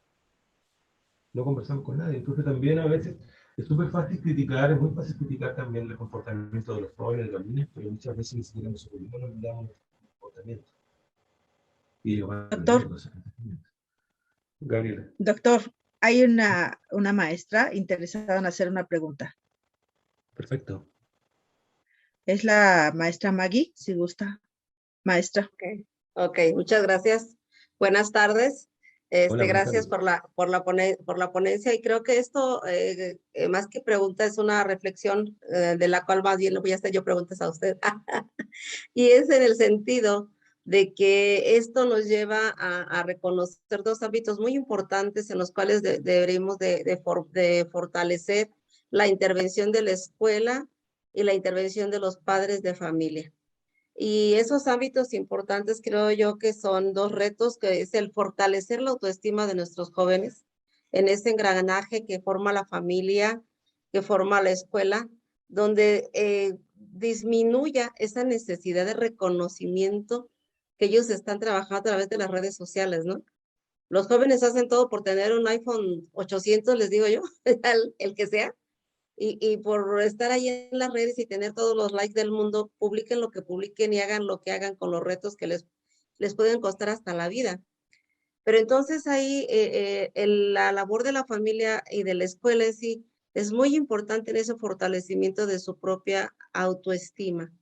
No conversamos con nadie. Entonces también a veces es súper fácil criticar, es muy fácil criticar también el comportamiento de los jóvenes, de los niños, pero muchas veces ni siquiera nosotros no nos miramos nuestro comportamiento. Y ellos van Doctor, Gabriela. doctor, hay una maestra interesada en hacer una pregunta. Perfecto. Es la maestra Maggie, si gusta. Maestra. Ok, muchas gracias. Buenas tardes. Hola, Gracias por la ponencia, y creo que esto, más que pregunta, es una reflexión de la cual más bien le voy a hacer yo preguntas a usted. Y es en el sentido de que esto nos lleva a reconocer dos ámbitos muy importantes en los cuales deberíamos de fortalecer la intervención de la escuela y la intervención de los padres de familia. Y esos ámbitos importantes creo yo que son dos retos, que es el fortalecer la autoestima de nuestros jóvenes en ese engranaje que forma la familia, que forma la escuela, donde disminuya esa necesidad de reconocimiento que ellos están trabajando a través de las redes sociales, ¿no? Los jóvenes hacen todo por tener un iPhone 800, les digo yo, el que sea, y por estar ahí en las redes y tener todos los likes del mundo, publiquen lo que publiquen y hagan lo que hagan con los retos que les pueden costar hasta la vida. Pero entonces ahí la labor de la familia y de la escuela en sí es muy importante en ese fortalecimiento de su propia autoestima,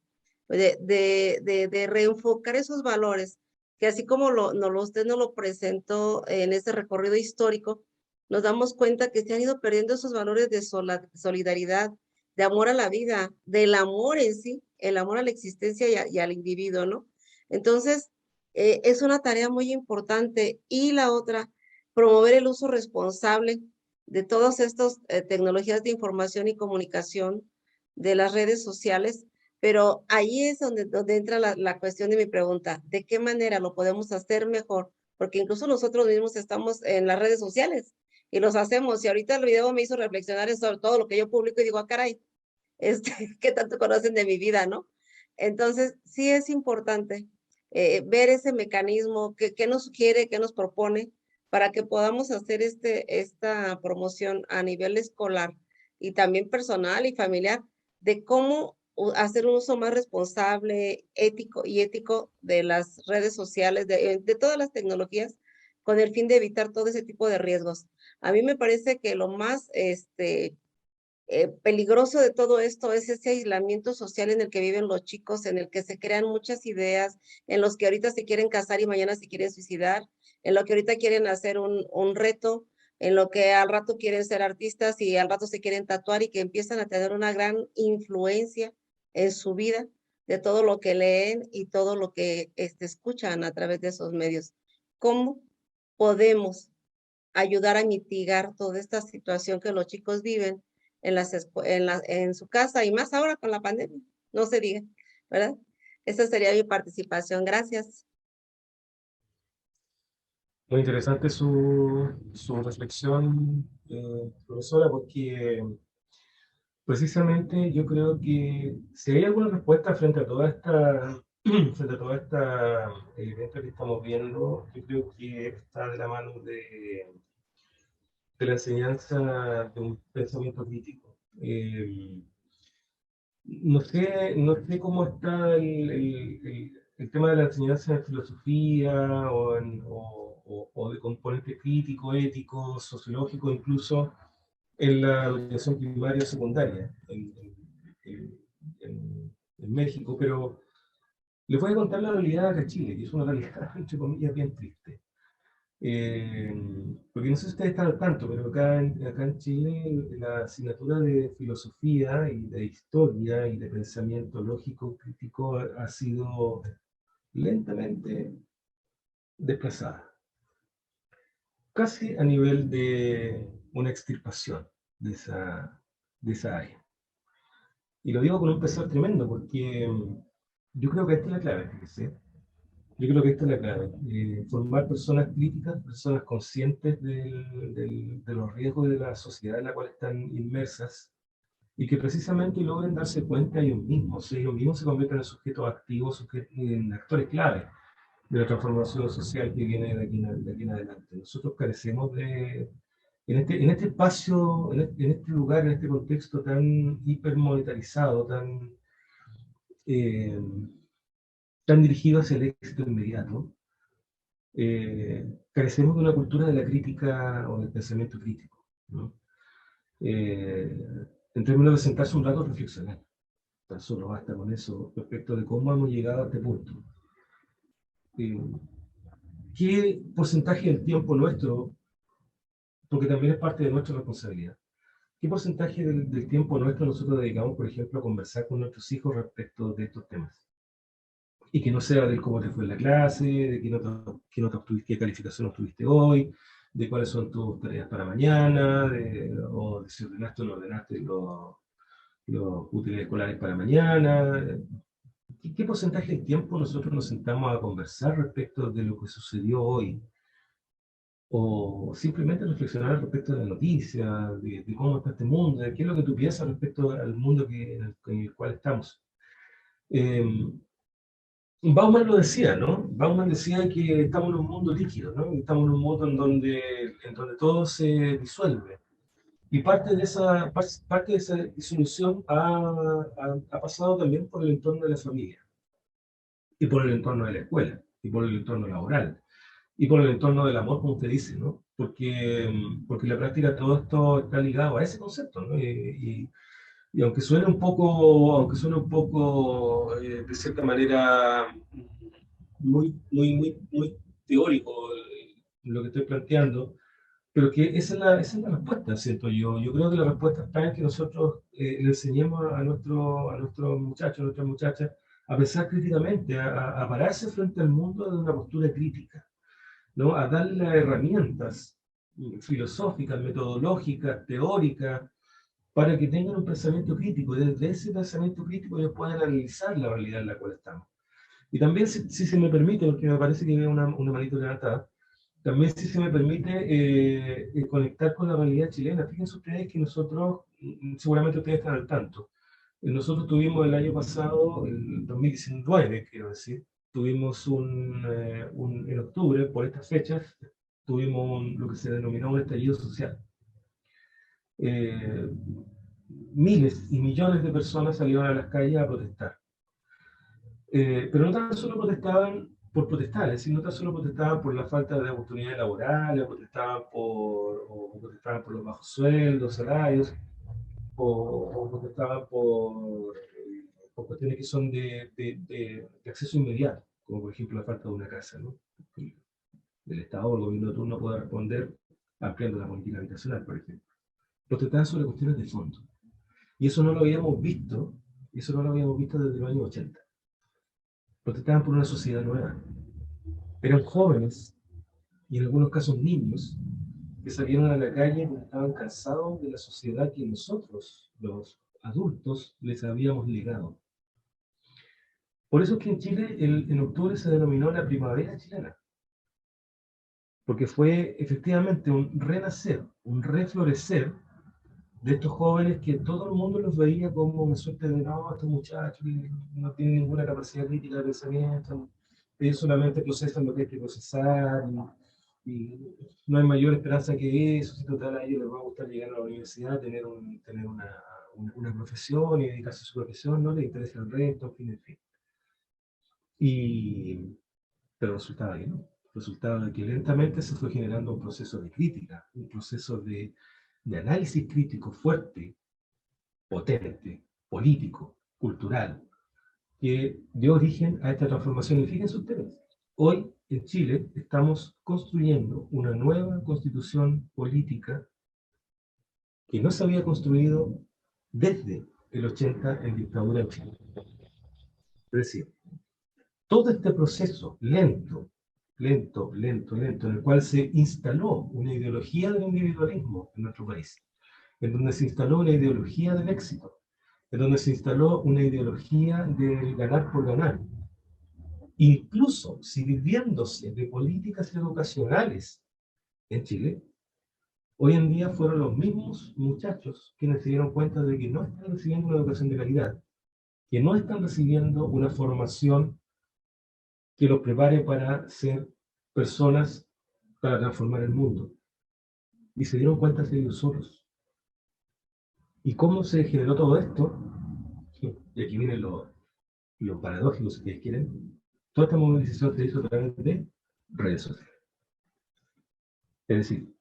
de reenfocar esos valores, que así como usted nos lo presentó en este recorrido histórico, nos damos cuenta que se han ido perdiendo esos valores de solidaridad, de amor a la vida, del amor en sí, el amor a la existencia y al individuo, ¿no? Entonces, es una tarea muy importante. Y la otra, promover el uso responsable de todas estas tecnologías de información y comunicación, de las redes sociales, pero ahí es donde entra la cuestión de mi pregunta, ¿de qué manera lo podemos hacer mejor? Porque incluso nosotros mismos estamos en las redes sociales y los hacemos, y ahorita el video me hizo reflexionar sobre todo lo que yo publico y digo, ah, caray, ¿qué tanto conocen de mi vida, no? Entonces, sí es importante ver ese mecanismo, qué nos sugiere, qué nos propone, para que podamos hacer esta promoción a nivel escolar y también personal y familiar, de cómo hacer un uso más responsable, ético de las redes sociales, de todas las tecnologías, con el fin de evitar todo ese tipo de riesgos. A mí me parece que lo más peligroso de todo esto es ese aislamiento social en el que viven los chicos, en el que se crean muchas ideas, en los que ahorita se quieren casar y mañana se quieren suicidar, en lo que ahorita quieren hacer un reto, en lo que al rato quieren ser artistas y al rato se quieren tatuar, y que empiezan a tener una gran influencia en su vida de todo lo que leen y todo lo que escuchan a través de esos medios. ¿Cómo podemos ayudar a mitigar toda esta situación que los chicos viven en su casa, y más ahora con la pandemia? No se diga, ¿verdad? Esa sería mi participación. Gracias. Muy interesante su reflexión, profesora, porque precisamente yo creo que si hay alguna respuesta frente a toda esta evento que estamos viendo, yo creo que está de la mano de la enseñanza de un pensamiento crítico. No sé cómo está el tema de la enseñanza de filosofía o de componente crítico, ético, sociológico, incluso en la educación primaria y secundaria en México, pero les voy a contar la realidad de Chile, que es una realidad, entre comillas, bien triste. Porque no sé si ustedes están al tanto, pero acá en Chile la asignatura de filosofía y de historia y de pensamiento lógico crítico ha sido lentamente desplazada, casi a nivel de una extirpación de esa área. Y lo digo con un pesar tremendo, porque yo creo que esta es la clave, fíjese. Yo creo que esta es la clave. Formar personas críticas, personas conscientes de los riesgos de la sociedad en la cual están inmersas, y que precisamente logren darse cuenta ellos mismos se convierten en sujetos activos, en actores clave de la transformación social que viene de aquí en adelante. Nosotros carecemos en este espacio, en este lugar, en este contexto tan hipermonetarizado, tan dirigido hacia el éxito inmediato, carecemos de una cultura de la crítica o del pensamiento crítico, ¿no? En términos de sentarse un rato a reflexionar. Tan solo basta con eso respecto de cómo hemos llegado a este punto. ¿Qué porcentaje del tiempo nuestro, porque también es parte de nuestra responsabilidad, qué porcentaje del tiempo nuestro nosotros dedicamos, por ejemplo, a conversar con nuestros hijos respecto de estos temas? Y que no sea de cómo te fue en la clase, de qué calificación obtuviste hoy, de cuáles son tus tareas para mañana, o de si ordenaste o no ordenaste los útiles escolares para mañana. ¿Qué porcentaje de tiempo nosotros nos sentamos a conversar respecto de lo que sucedió hoy? O simplemente reflexionar respecto de la noticia, de cómo está este mundo, de qué es lo que tú piensas respecto al mundo en el cual estamos. Bauman lo decía, ¿no? Bauman decía que estamos en un mundo líquido, ¿no? Estamos en un mundo en donde todo se disuelve. Y parte de esa disolución ha pasado también por el entorno de la familia, y por el entorno de la escuela, y por el entorno laboral, y por el entorno del amor, como usted dice, ¿no? Porque en la práctica todo esto está ligado a ese concepto, ¿no? Y aunque suene un poco de cierta manera, muy teórico lo que estoy planteando, pero que esa es la respuesta, siento yo. Yo creo que la respuesta está en que nosotros le enseñemos a nuestros muchachos, a nuestras muchachas, a pensar críticamente, a pararse frente al mundo de una postura crítica, ¿no? A darle las herramientas filosóficas, metodológicas, teóricas, para que tengan un pensamiento crítico. Y desde ese pensamiento crítico ellos puedan analizar la realidad en la cual estamos. Y también, si se me permite, porque me parece que veo una manito levantada, también si se me permite conectar con la realidad chilena. Fíjense ustedes que nosotros, seguramente ustedes están al tanto, nosotros tuvimos el año pasado, el 2019, quiero decir, tuvimos en octubre, por estas fechas, tuvimos lo que se denominó un estallido social. Miles y millones de personas salieron a las calles a protestar. Pero no tan solo protestaban por protestar, es decir, no tan solo protestaban por la falta de oportunidades laborales, o protestaban por los bajos sueldos, salarios, o protestaban por cuestiones que son de acceso inmediato, como por ejemplo la falta de una casa, ¿no? El Estado o el gobierno de turno puede responder ampliando la política habitacional, por ejemplo. Protestaban sobre cuestiones de fondo. Y eso no lo habíamos visto, desde los años 80. Protestaban por una sociedad nueva. Eran jóvenes, y en algunos casos niños, que salieron a la calle porque estaban cansados de la sociedad que nosotros, los adultos, les habíamos legado. Por eso es que en Chile, en octubre, se denominó la primavera chilena. Porque fue efectivamente un renacer, un reflorecer de estos jóvenes que todo el mundo los veía como una suerte de, no, estos muchachos que no tienen ninguna capacidad crítica de pensamiento, ellos solamente procesan lo que hay que procesar, y no hay mayor esperanza que eso, si total a ellos les va a gustar llegar a la universidad, tener una profesión y dedicarse a su profesión, no les interesa el resto, en fin. Pero resultaba que no. Resultaba que lentamente se fue generando un proceso de crítica, un proceso de análisis crítico fuerte, potente, político, cultural, que dio origen a esta transformación. Y fíjense ustedes, hoy en Chile estamos construyendo una nueva constitución política que no se había construido desde el 80 en dictadura en Chile. Es decir, todo este proceso lento, en el cual se instaló una ideología del individualismo en nuestro país, en donde se instaló una ideología del éxito, en donde se instaló una ideología del ganar por ganar, incluso sirviéndose de políticas educacionales en Chile. Hoy en día fueron los mismos muchachos quienes se dieron cuenta de que no están recibiendo una educación de calidad, que no están recibiendo una formación que los prepare para ser personas para transformar el mundo. Y se dieron cuenta de ellos solos. ¿Y cómo se generó todo esto? Y aquí vienen los paradójicos, si ustedes quieren. Toda esta movilización se hizo a través de redes sociales. Es decir,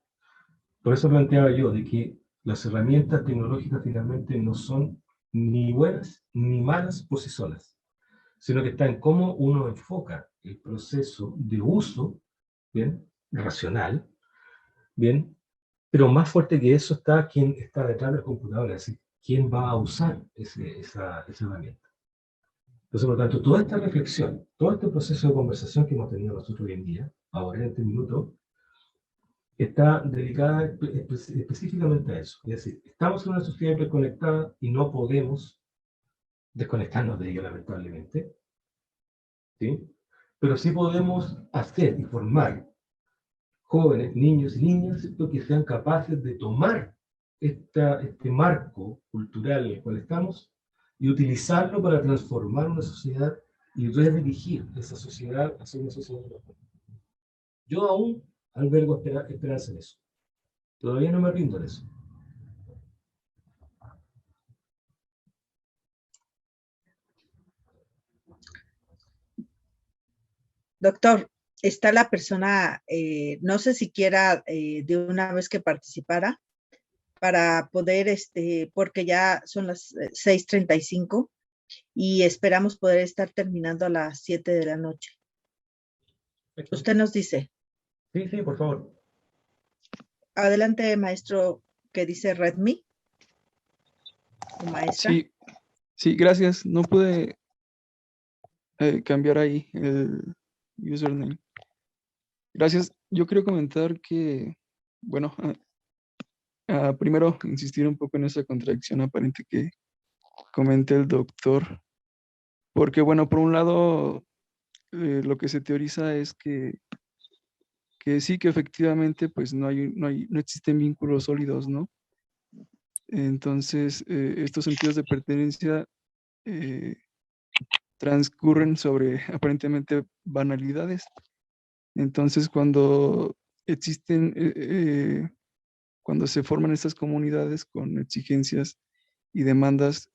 por eso planteaba yo de que las herramientas tecnológicas finalmente no son ni buenas ni malas por sí solas, sino que está en cómo uno enfoca el proceso de uso, ¿bien?, racional, ¿bien? Pero más fuerte que eso está quien está detrás del computador, es decir, quién va a usar esa herramienta. Entonces, por lo tanto, toda esta reflexión, todo este proceso de conversación que hemos tenido nosotros hoy en día, ahora en este minuto, está dedicada específicamente a eso. Es decir, estamos en una sociedad hiperconectada y no podemos desconectarnos de ella, lamentablemente, ¿sí? Pero sí podemos hacer y formar jóvenes, niños y niñas, ¿cierto?, que sean capaces de tomar este marco cultural en el cual estamos y utilizarlo para transformar una sociedad y redirigir esa sociedad hacia una sociedad mejor. Yo aún albergo esperanza en eso. Todavía no me rindo en eso. Doctor, está la persona, no sé si quiera de una vez que participara, para poder, porque ya son las 6:35 y esperamos poder estar terminando a las 7 de la noche. Perfecto. Usted nos dice. Sí, sí, por favor. Adelante, maestro, que dice Redmi. O maestra. Sí, sí, gracias. No pude cambiar ahí el username. Gracias. Yo quiero comentar que, bueno, primero insistir un poco en esa contradicción aparente que comenta el doctor, porque, bueno, por un lado, lo que se teoriza es que sí, que efectivamente, pues no existen vínculos sólidos, ¿no? Entonces, estos sentidos de pertenencia transcurren sobre aparentemente banalidades. Entonces, cuando existen, cuando se forman estas comunidades con exigencias y demandas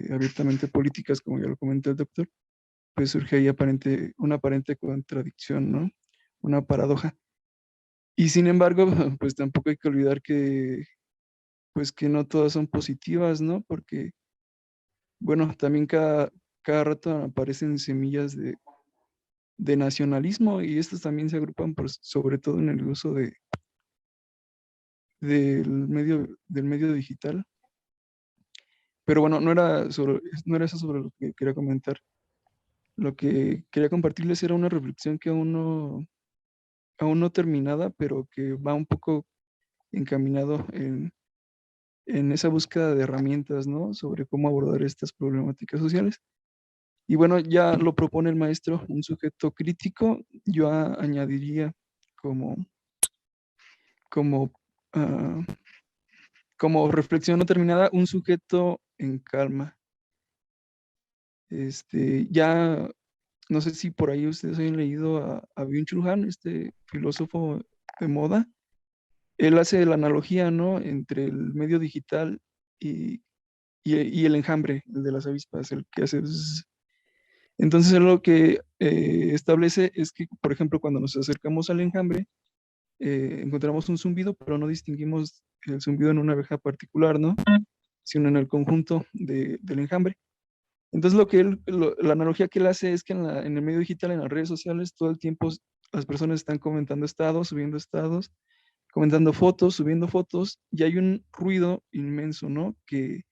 abiertamente políticas, como ya lo comentó el doctor, pues surge ahí una aparente contradicción, ¿no? Una paradoja. Y sin embargo, pues tampoco hay que olvidar pues que no todas son positivas, ¿no? Porque, bueno, también cada rato aparecen semillas de nacionalismo y estos también se agrupan sobre todo en el uso del medio digital. Pero bueno, no era eso sobre lo que quería comentar. Lo que quería compartirles era una reflexión que aún no terminada, pero que va un poco encaminado en esa búsqueda de herramientas, ¿no? Sobre cómo abordar estas problemáticas sociales. Y bueno, ya lo propone el maestro, un sujeto crítico. Yo añadiría como ah, como reflexión no terminada, un sujeto en calma. Ya, no sé si por ahí ustedes hayan leído a Byung-Chul Han, este filósofo de moda. Él hace la analogía, ¿no? Entre el medio digital y el enjambre, el de las avispas, el que hace... Entonces, él lo que establece es que, por ejemplo, cuando nos acercamos al enjambre, encontramos un zumbido, pero no distinguimos el zumbido en una abeja particular, ¿no? Sino en el conjunto del enjambre. Entonces, la analogía que él hace es que en el medio digital, en las redes sociales, todo el tiempo las personas están comentando estados, subiendo estados, comentando fotos, subiendo fotos, y hay un ruido inmenso, ¿no? Que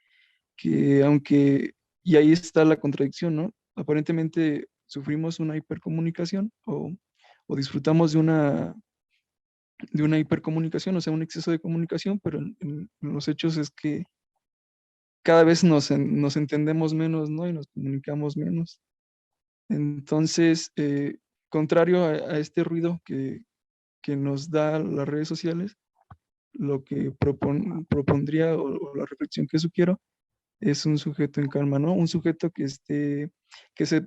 aunque, y ahí está la contradicción, ¿no? Aparentemente sufrimos una hipercomunicación o disfrutamos de una hipercomunicación, o sea, un exceso de comunicación, pero en los hechos es que cada vez nos entendemos menos, ¿no? Y nos comunicamos menos. Entonces, contrario a este ruido que nos da las redes sociales, lo que propondría o la reflexión que sugiero es un sujeto en calma, ¿no? Un sujeto que se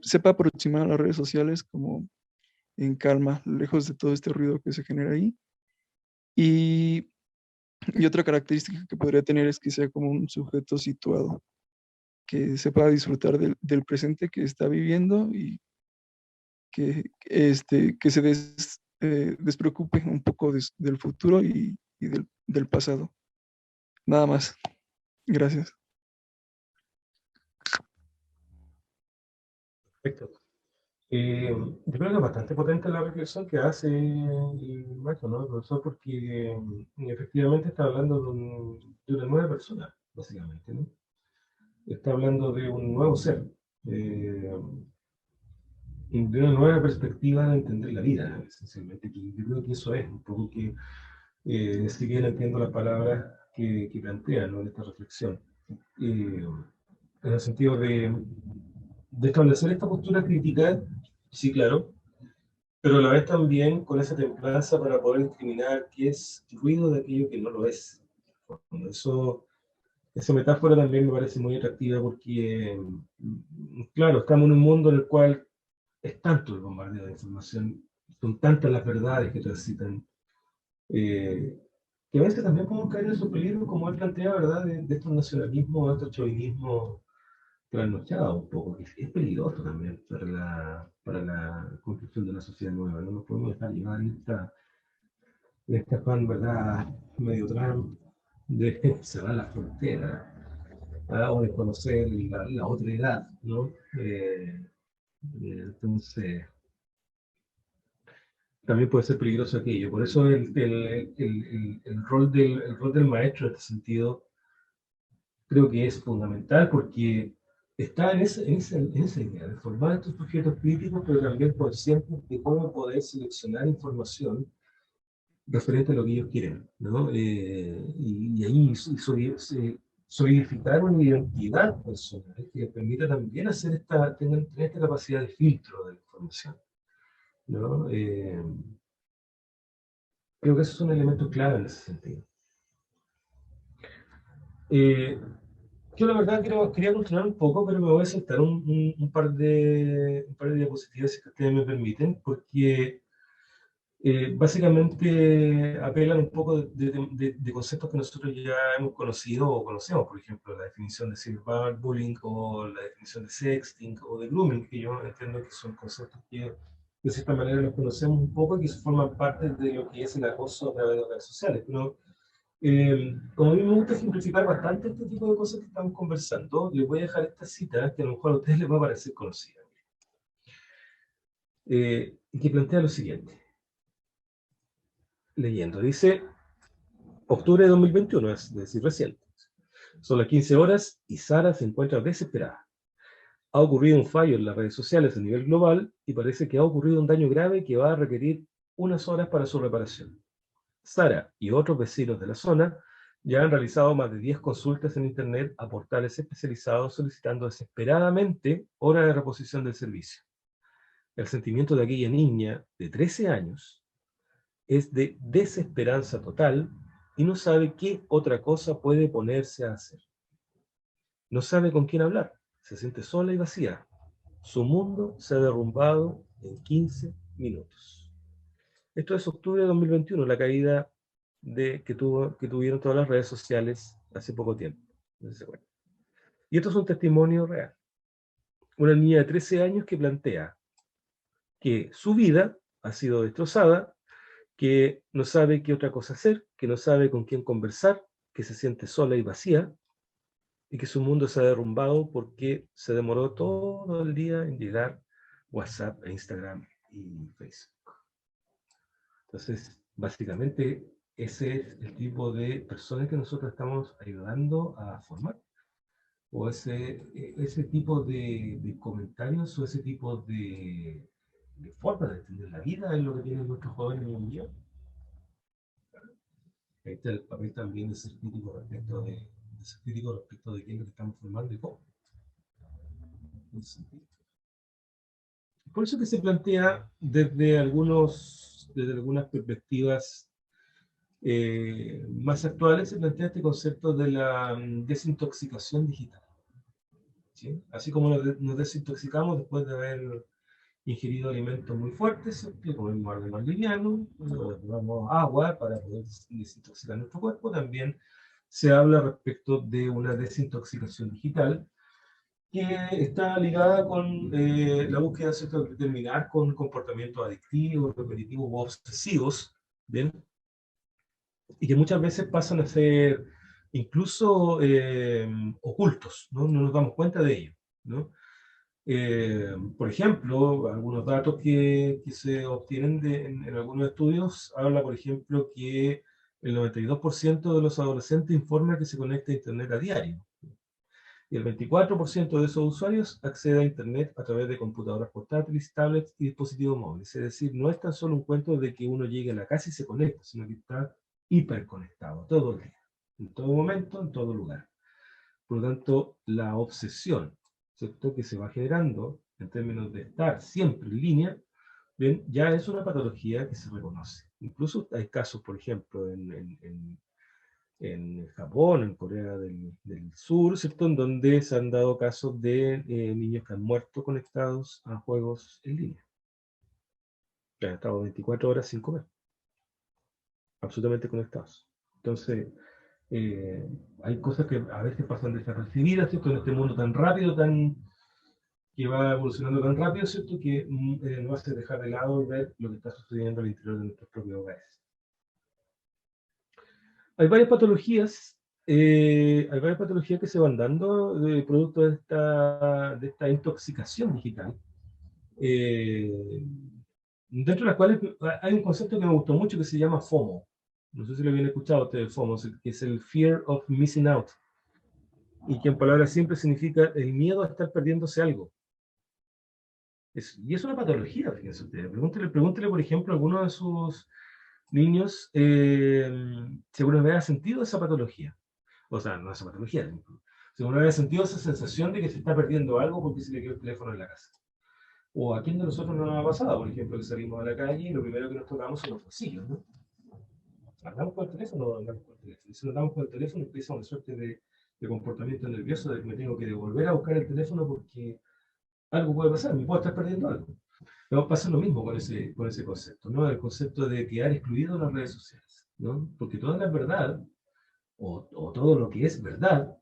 sepa aproximar a las redes sociales como en calma, lejos de todo este ruido que se genera ahí. Y otra característica que podría tener es que sea como un sujeto situado, que sepa disfrutar del presente que está viviendo y que se despreocupe un poco del futuro y del pasado. Nada más. Gracias. Perfecto. Yo creo que es bastante potente la reflexión que hace el maestro, ¿no? El profesor, porque efectivamente está hablando de una nueva persona, básicamente, ¿no? Está hablando de un nuevo ser, de una nueva perspectiva de entender la vida, esencialmente. Yo creo que eso es un poco que, si bien entiendo las palabras que plantea, ¿no? En esta reflexión, en el sentido de establecer esta postura crítica, sí, claro, pero a la vez también con esa templanza para poder discriminar qué es ruido de aquello que no lo es. Bueno, esa metáfora también me parece muy atractiva porque, claro, estamos en un mundo en el cual es tanto el bombardeo de información, son tantas las verdades que transitan, que a veces también podemos caer en esos peligros, como él plantea, ¿verdad?, de estos nacionalismos, de estos chauvinismos trasnochado un poco, que es peligroso también para la construcción de una sociedad nueva. No nos podemos dejar llevar en este afán, ¿verdad?, medio Trump, de cerrar la frontera, o de conocer la otra edad, ¿no? Entonces, también puede ser peligroso aquello. Por eso el rol del maestro en este sentido creo que es fundamental, porque está en esa idea de formar estos sujetos críticos, pero también conscientes de cómo poder seleccionar información referente a lo que ellos quieren, ¿no? Y ahí solidificar una identidad personal que les permita también tener esta capacidad de filtro de la información, ¿no? Creo que eso es un elemento clave en ese sentido. Yo la verdad quería continuar un poco, pero me voy a saltar un par de diapositivas, si ustedes me permiten, porque básicamente apelan un poco de conceptos que nosotros ya hemos conocido o conocemos, por ejemplo, la definición de cyberbullying o la definición de sexting o de grooming, que yo entiendo que son conceptos que de cierta manera los conocemos un poco y que forman parte de lo que es el acoso a través de las redes sociales. Pero como a mí me gusta simplificar bastante este tipo de cosas que estamos conversando, les voy a dejar esta cita que a lo mejor a ustedes les va a parecer conocida, y que plantea lo siguiente. Leyendo, dice, octubre de 2021, es decir, reciente. Son las 15 horas y Sara se encuentra desesperada. Ha ocurrido un fallo en las redes sociales a nivel global y parece que ha ocurrido un daño grave que va a requerir unas horas para su reparación. Sara y otros vecinos de la zona ya han realizado más de 10 consultas en Internet a portales especializados solicitando desesperadamente hora de reposición del servicio. El sentimiento de aquella niña de 13 años es de desesperanza total y no sabe qué otra cosa puede ponerse a hacer. No sabe con quién hablar, se siente sola y vacía. Su mundo se ha derrumbado en 15 minutos. Esto es octubre de 2021, la caída que tuvieron todas las redes sociales hace poco tiempo. No sé si se acuerdan. Y esto es un testimonio real. Una niña de 13 años que plantea que su vida ha sido destrozada, que no sabe qué otra cosa hacer, que no sabe con quién conversar, que se siente sola y vacía, y que su mundo se ha derrumbado porque se demoró todo el día en llegar WhatsApp, Instagram y Facebook. Entonces, básicamente, ese es el tipo de personas que nosotros estamos ayudando a formar. O ese tipo de comentarios o ese tipo de forma de entender la vida es lo que tienen nuestros jóvenes hoy en día. Ahí está el papel también de ser crítico respecto de quién es que estamos formando y cómo. Por eso que se plantea desde algunas perspectivas más actuales, se plantea este concepto de la desintoxicación digital. ¿Sí? Así como nos desintoxicamos después de haber ingerido alimentos muy fuertes, comemos algo más liviano, o tomamos agua para poder desintoxicar nuestro cuerpo, también se habla respecto de una desintoxicación digital que está ligada con la búsqueda de terminar con comportamientos adictivos, repetitivos o obsesivos, ¿bien? Y que muchas veces pasan a ser incluso ocultos, ¿no? No nos damos cuenta de ello, ¿no? Por ejemplo, algunos datos que se obtienen en algunos estudios habla, por ejemplo, que el 92% de los adolescentes informa que se conecta a Internet a diario. Y el 24% de esos usuarios accede a Internet a través de computadoras portátiles, tablets y dispositivos móviles. Es decir, no es tan solo un cuento de que uno llegue a la casa y se conecta, sino que está hiperconectado todo el día, en todo momento, en todo lugar. Por lo tanto, la obsesión, ¿cierto?, que se va generando en términos de estar siempre en línea, ¿bien?, ya es una patología que se reconoce. Incluso hay casos, por ejemplo, en Japón, en Corea del Sur, ¿cierto?, en donde se han dado casos de niños que han muerto conectados a juegos en línea. Que han estado 24 horas sin comer. Absolutamente conectados. Entonces, Hay cosas que a veces pasan desapercibidas, ¿cierto? En este mundo tan rápido, que va evolucionando tan rápido, ¿cierto? Que nos hace dejar de lado y ver lo que está sucediendo al interior de nuestros propios hogares. Hay varias patologías que se van dando de producto de esta intoxicación digital. Dentro de las cuales hay un concepto que me gustó mucho que se llama FOMO. No sé si lo habían escuchado ustedes, FOMO, que es el Fear of Missing Out. Y que en palabras simples significa el miedo a estar perdiéndose algo. Y es una patología, fíjense ustedes. Pregúntele, por ejemplo, a alguno de sus niños si alguna vez ha sentido esa patología. O sea, no esa patología, si alguna vez ha sentido esa sensación de que se está perdiendo algo porque se le quedó el teléfono en la casa. O a quién de nosotros no nos ha pasado, por ejemplo, que salimos a la calle y lo primero que nos tocamos son los bolsillos, ¿no? Andamos con el teléfono o andamos con el teléfono. Y si no andamos con el teléfono, empieza una suerte de comportamiento nervioso de que me tengo que devolver a buscar el teléfono porque algo puede pasar, me puedo estar perdiendo algo. Pero pasa lo mismo con ese concepto, ¿no? El concepto de quedar excluido de las redes sociales, ¿no? Porque toda la verdad, o todo lo que es verdad,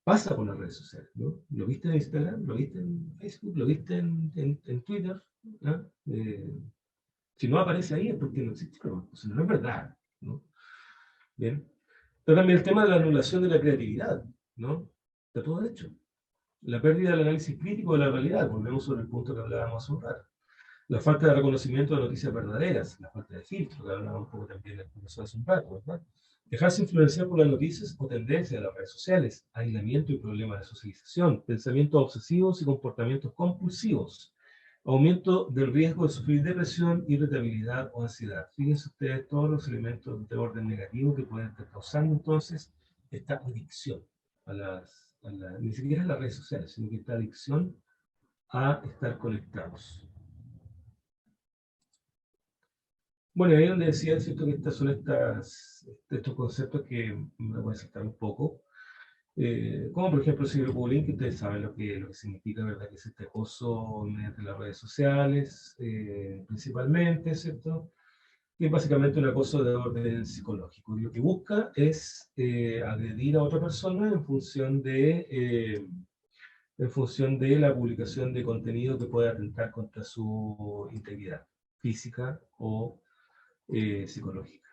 pasa por las redes sociales, ¿no? Lo viste en Instagram, lo viste en Facebook, lo viste en Twitter, ¿no? Si no aparece ahí es porque no existe, pero o sea, no es verdad, ¿no? Bien. Pero también el tema de la anulación de la creatividad, ¿no? Está todo hecho. La pérdida del análisis crítico de la realidad, volvemos sobre el punto que hablábamos hace un rato. La falta de reconocimiento de noticias verdaderas, la falta de filtro, que hablábamos un poco también en el profesor hace un rato, ¿verdad? Dejarse influenciar por las noticias o tendencias de las redes sociales, aislamiento y problemas de socialización, pensamientos obsesivos y comportamientos compulsivos, aumento del riesgo de sufrir depresión, irritabilidad o ansiedad. Fíjense ustedes todos los elementos de orden negativo que pueden estar causando entonces esta adicción ni siquiera a las redes sociales, sino que esta adicción a estar conectados. Bueno, ahí donde decía, ¿cierto?, que estos son estos conceptos que me voy a saltar un poco, como por ejemplo el ciberbullying, que ustedes saben lo que significa, ¿verdad?, que es este acoso mediante las redes sociales, principalmente, ¿cierto?, que es básicamente un acoso de orden psicológico. Y lo que busca es agredir a otra persona en función de la publicación de contenido que pueda atentar contra su integridad física o psicológica.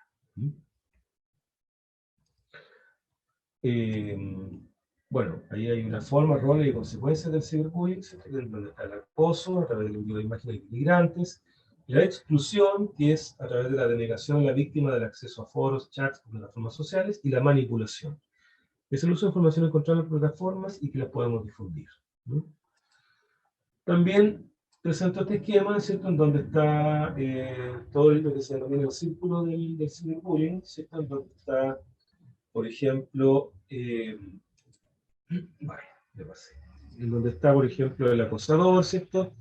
Bueno, ahí hay una forma, roles y consecuencias del ciberbullying, donde está el acoso a través del envío de imágenes denigrantes, la exclusión, que es a través de la denegación a la víctima del acceso a foros, chats, plataformas sociales, y la manipulación. Es el uso de información encontrada en plataformas y que las podemos difundir, ¿no? También presento este esquema, ¿cierto?, en donde está todo lo que se denomina el círculo del ciberbullying, ¿cierto?, en donde está, por ejemplo, en donde está, por ejemplo, el acosador, ¿cierto?,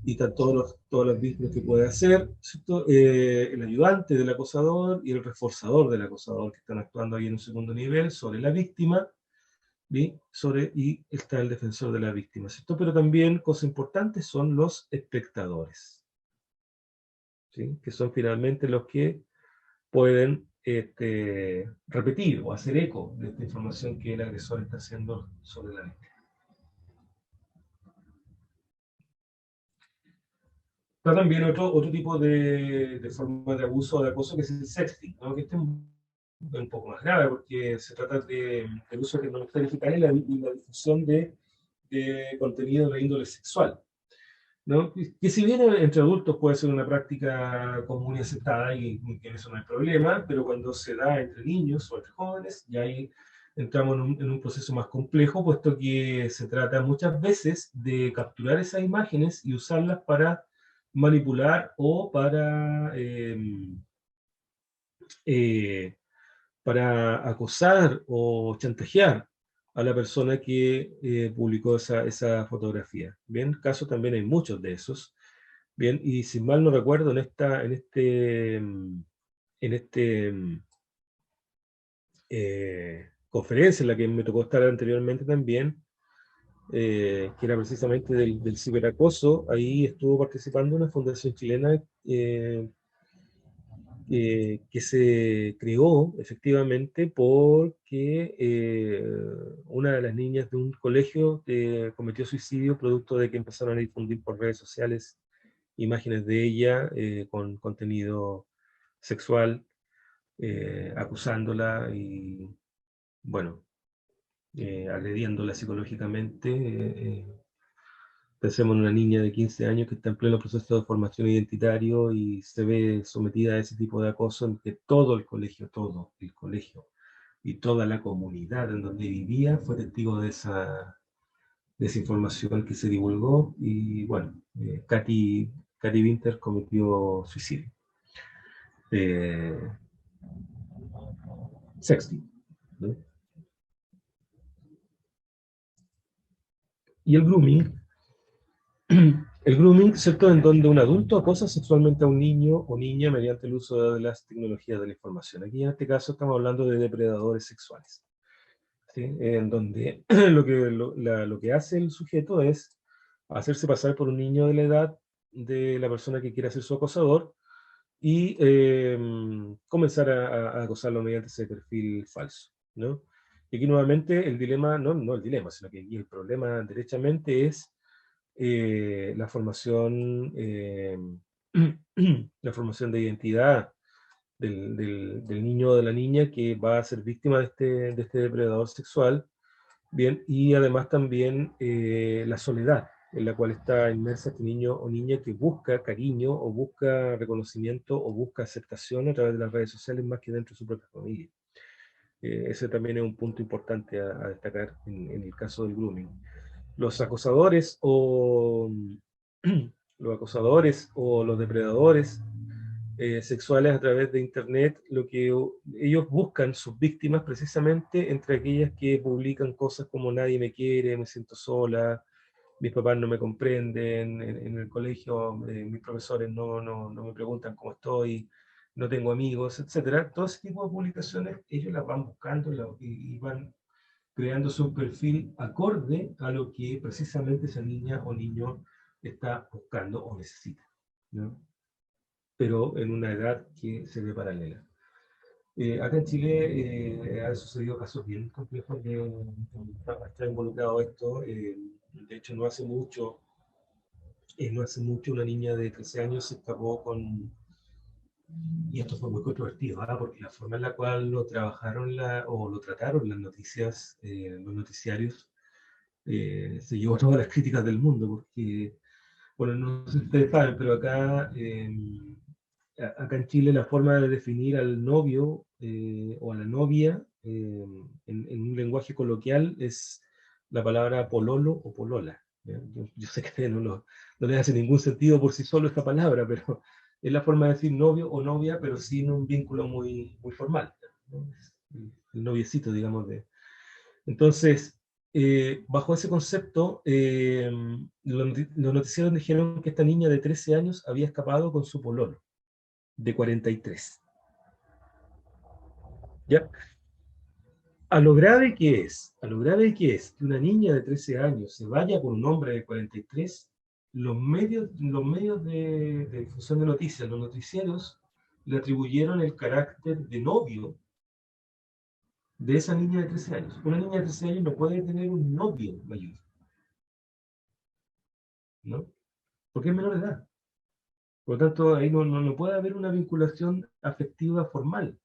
y están todas las víctimas que puede hacer, ¿cierto?, el ayudante del acosador y el reforzador del acosador, que están actuando ahí en un segundo nivel sobre la víctima, y está el defensor de la víctima, ¿cierto? Pero también, cosa importante, son los espectadores, ¿sí?, que son finalmente los que pueden repetir o hacer eco de esta información que el agresor está haciendo sobre la víctima. Está también otro tipo de forma de abuso o de acoso, que es el sexting, ¿no?, que este es un poco más grave porque se trata del uso de tecnología digital y la difusión de contenido de índole sexual, ¿no? Que si bien entre adultos puede ser una práctica común y aceptada y en eso no hay problema, pero cuando se da entre niños o entre jóvenes, ya ahí entramos en un proceso más complejo, puesto que se trata muchas veces de capturar esas imágenes y usarlas para manipular o para acosar o chantajear a la persona que publicó esa fotografía. Bien, casos también hay muchos de esos. Bien, y si mal no recuerdo, en esta conferencia en la que me tocó estar anteriormente también, que era precisamente del ciberacoso, ahí estuvo participando una fundación chilena que se creó efectivamente porque una de las niñas de un colegio cometió suicidio producto de que empezaron a difundir por redes sociales imágenes de ella con contenido sexual, acusándola y, bueno, agrediéndola psicológicamente. Pensemos en una niña de 15 años que está en pleno proceso de formación identitario y se ve sometida a ese tipo de acoso en que todo el colegio y toda la comunidad en donde vivía fue testigo de esa información que se divulgó y bueno, Katy Winter cometió suicidio. Sexting, ¿no? Y el grooming, ¿cierto?, en donde un adulto acosa sexualmente a un niño o niña mediante el uso de las tecnologías de la información. Aquí en este caso estamos hablando de depredadores sexuales, ¿sí? En donde lo que hace el sujeto es hacerse pasar por un niño de la edad de la persona que quiere ser su acosador y comenzar a acosarlo mediante ese perfil falso, ¿no? Y aquí nuevamente el dilema, no el dilema, sino que aquí el problema derechamente es la formación la formación de identidad del niño o de la niña que va a ser víctima de este depredador sexual, bien, y además también la soledad en la cual está inmersa este niño o niña que busca cariño o busca reconocimiento o busca aceptación a través de las redes sociales más que dentro de su propia familia. Ese también es un punto importante a destacar en el caso del grooming. Los acosadores o los depredadores sexuales a través de internet, lo que ellos buscan sus víctimas precisamente entre aquellas que publican cosas como nadie me quiere, me siento sola, mis papás no me comprenden, en el colegio mis profesores no me preguntan cómo estoy, no tengo amigos, etc. Todo ese tipo de publicaciones ellos las van buscando y van creándose un perfil acorde a lo que precisamente esa niña o niño está buscando o necesita, ¿no? Pero en una edad que se ve paralela. Acá en Chile han sucedido casos bien complejos de está involucrado esto. De hecho, no hace mucho una niña de 13 años se escapó con... Y esto fue muy controvertido, porque la forma en la cual lo trabajaron o lo trataron las noticias, los noticiarios, se llevó todas las críticas del mundo, porque, bueno, no sé si ustedes saben, pero acá en Chile la forma de definir al novio o a la novia en un lenguaje coloquial es la palabra pololo o polola. Yo sé que no les hace ningún sentido por sí solo esta palabra, pero es la forma de decir novio o novia, pero sin un vínculo muy, muy formal, ¿no? El noviecito, digamos. Entonces, bajo ese concepto, los noticieros dijeron que esta niña de 13 años había escapado con su pololo, de 43. ¿Ya? A lo grave que es que una niña de 13 años se vaya con un hombre de 43, los medios de difusión de noticias, los noticieros, le atribuyeron el carácter de novio de esa niña de 13 años. Una niña de 13 años no puede tener un novio mayor, ¿no? Porque es menor de edad. Por lo tanto, ahí no puede haber una vinculación afectiva formal.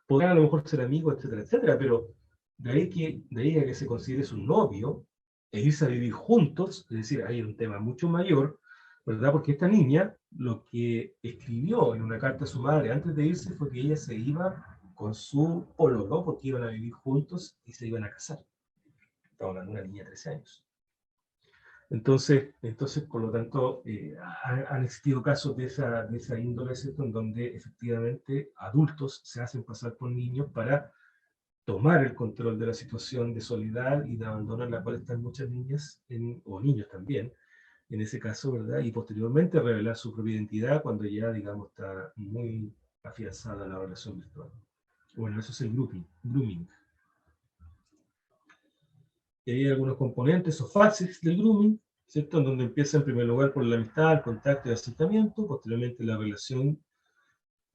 Podrán a lo mejor ser amigos, etcétera, etcétera, pero de ahí a que se considere su novio e irse a vivir juntos, es decir, hay un tema mucho mayor, ¿verdad? Porque esta niña lo que escribió en una carta a su madre antes de irse fue que ella se iba con su pololo, porque iban a vivir juntos y se iban a casar. Estamos hablando de una niña de 13 años. Entonces, por lo tanto, han existido casos de esa índole, ¿cierto?, en donde efectivamente adultos se hacen pasar por niños para tomar el control de la situación de soledad y de abandono en la cual están muchas niñas, o niños también, en ese caso, ¿verdad? Y posteriormente revelar su propia identidad cuando ya, digamos, está muy afianzada la relación virtual. Bueno, eso es el grooming. Y hay algunos componentes o fases del grooming, ¿cierto? En donde empieza en primer lugar por la amistad, el contacto y el acercamiento, posteriormente la relación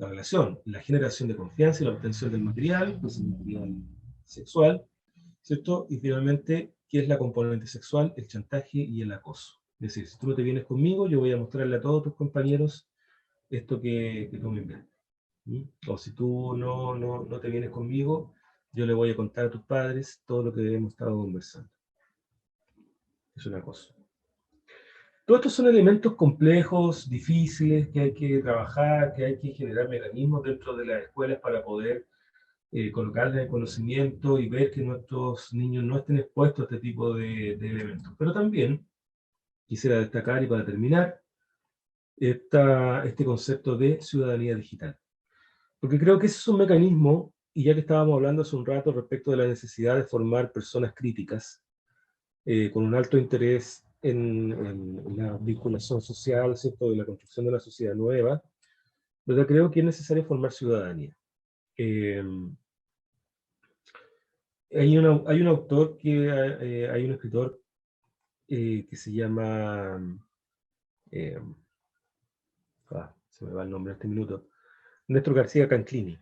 la relación, la generación de confianza y la obtención del material, pues el material sexual, ¿cierto? Y finalmente, ¿qué es la componente sexual? El chantaje y el acoso. Es decir, si tú no te vienes conmigo, yo voy a mostrarle a todos tus compañeros esto que tú me inventas. O si tú no te vienes conmigo, yo le voy a contar a tus padres todo lo que hemos estado conversando. Es una cosa. Todos estos son elementos complejos, difíciles, que hay que trabajar, que hay que generar mecanismos dentro de las escuelas para poder colocarles en conocimiento y ver que nuestros niños no estén expuestos a este tipo de elementos. Pero también quisiera destacar, y para terminar, este concepto de ciudadanía digital. Porque creo que ese es un mecanismo, y ya que estábamos hablando hace un rato respecto de la necesidad de formar personas críticas, con un alto interés en la vinculación social, ¿cierto?, de la construcción de una sociedad nueva, ¿verdad? Creo que es necesario formar ciudadanía. Hay un autor, hay un escritor que se llama, se me va el nombre en este minuto, Néstor García Canclini.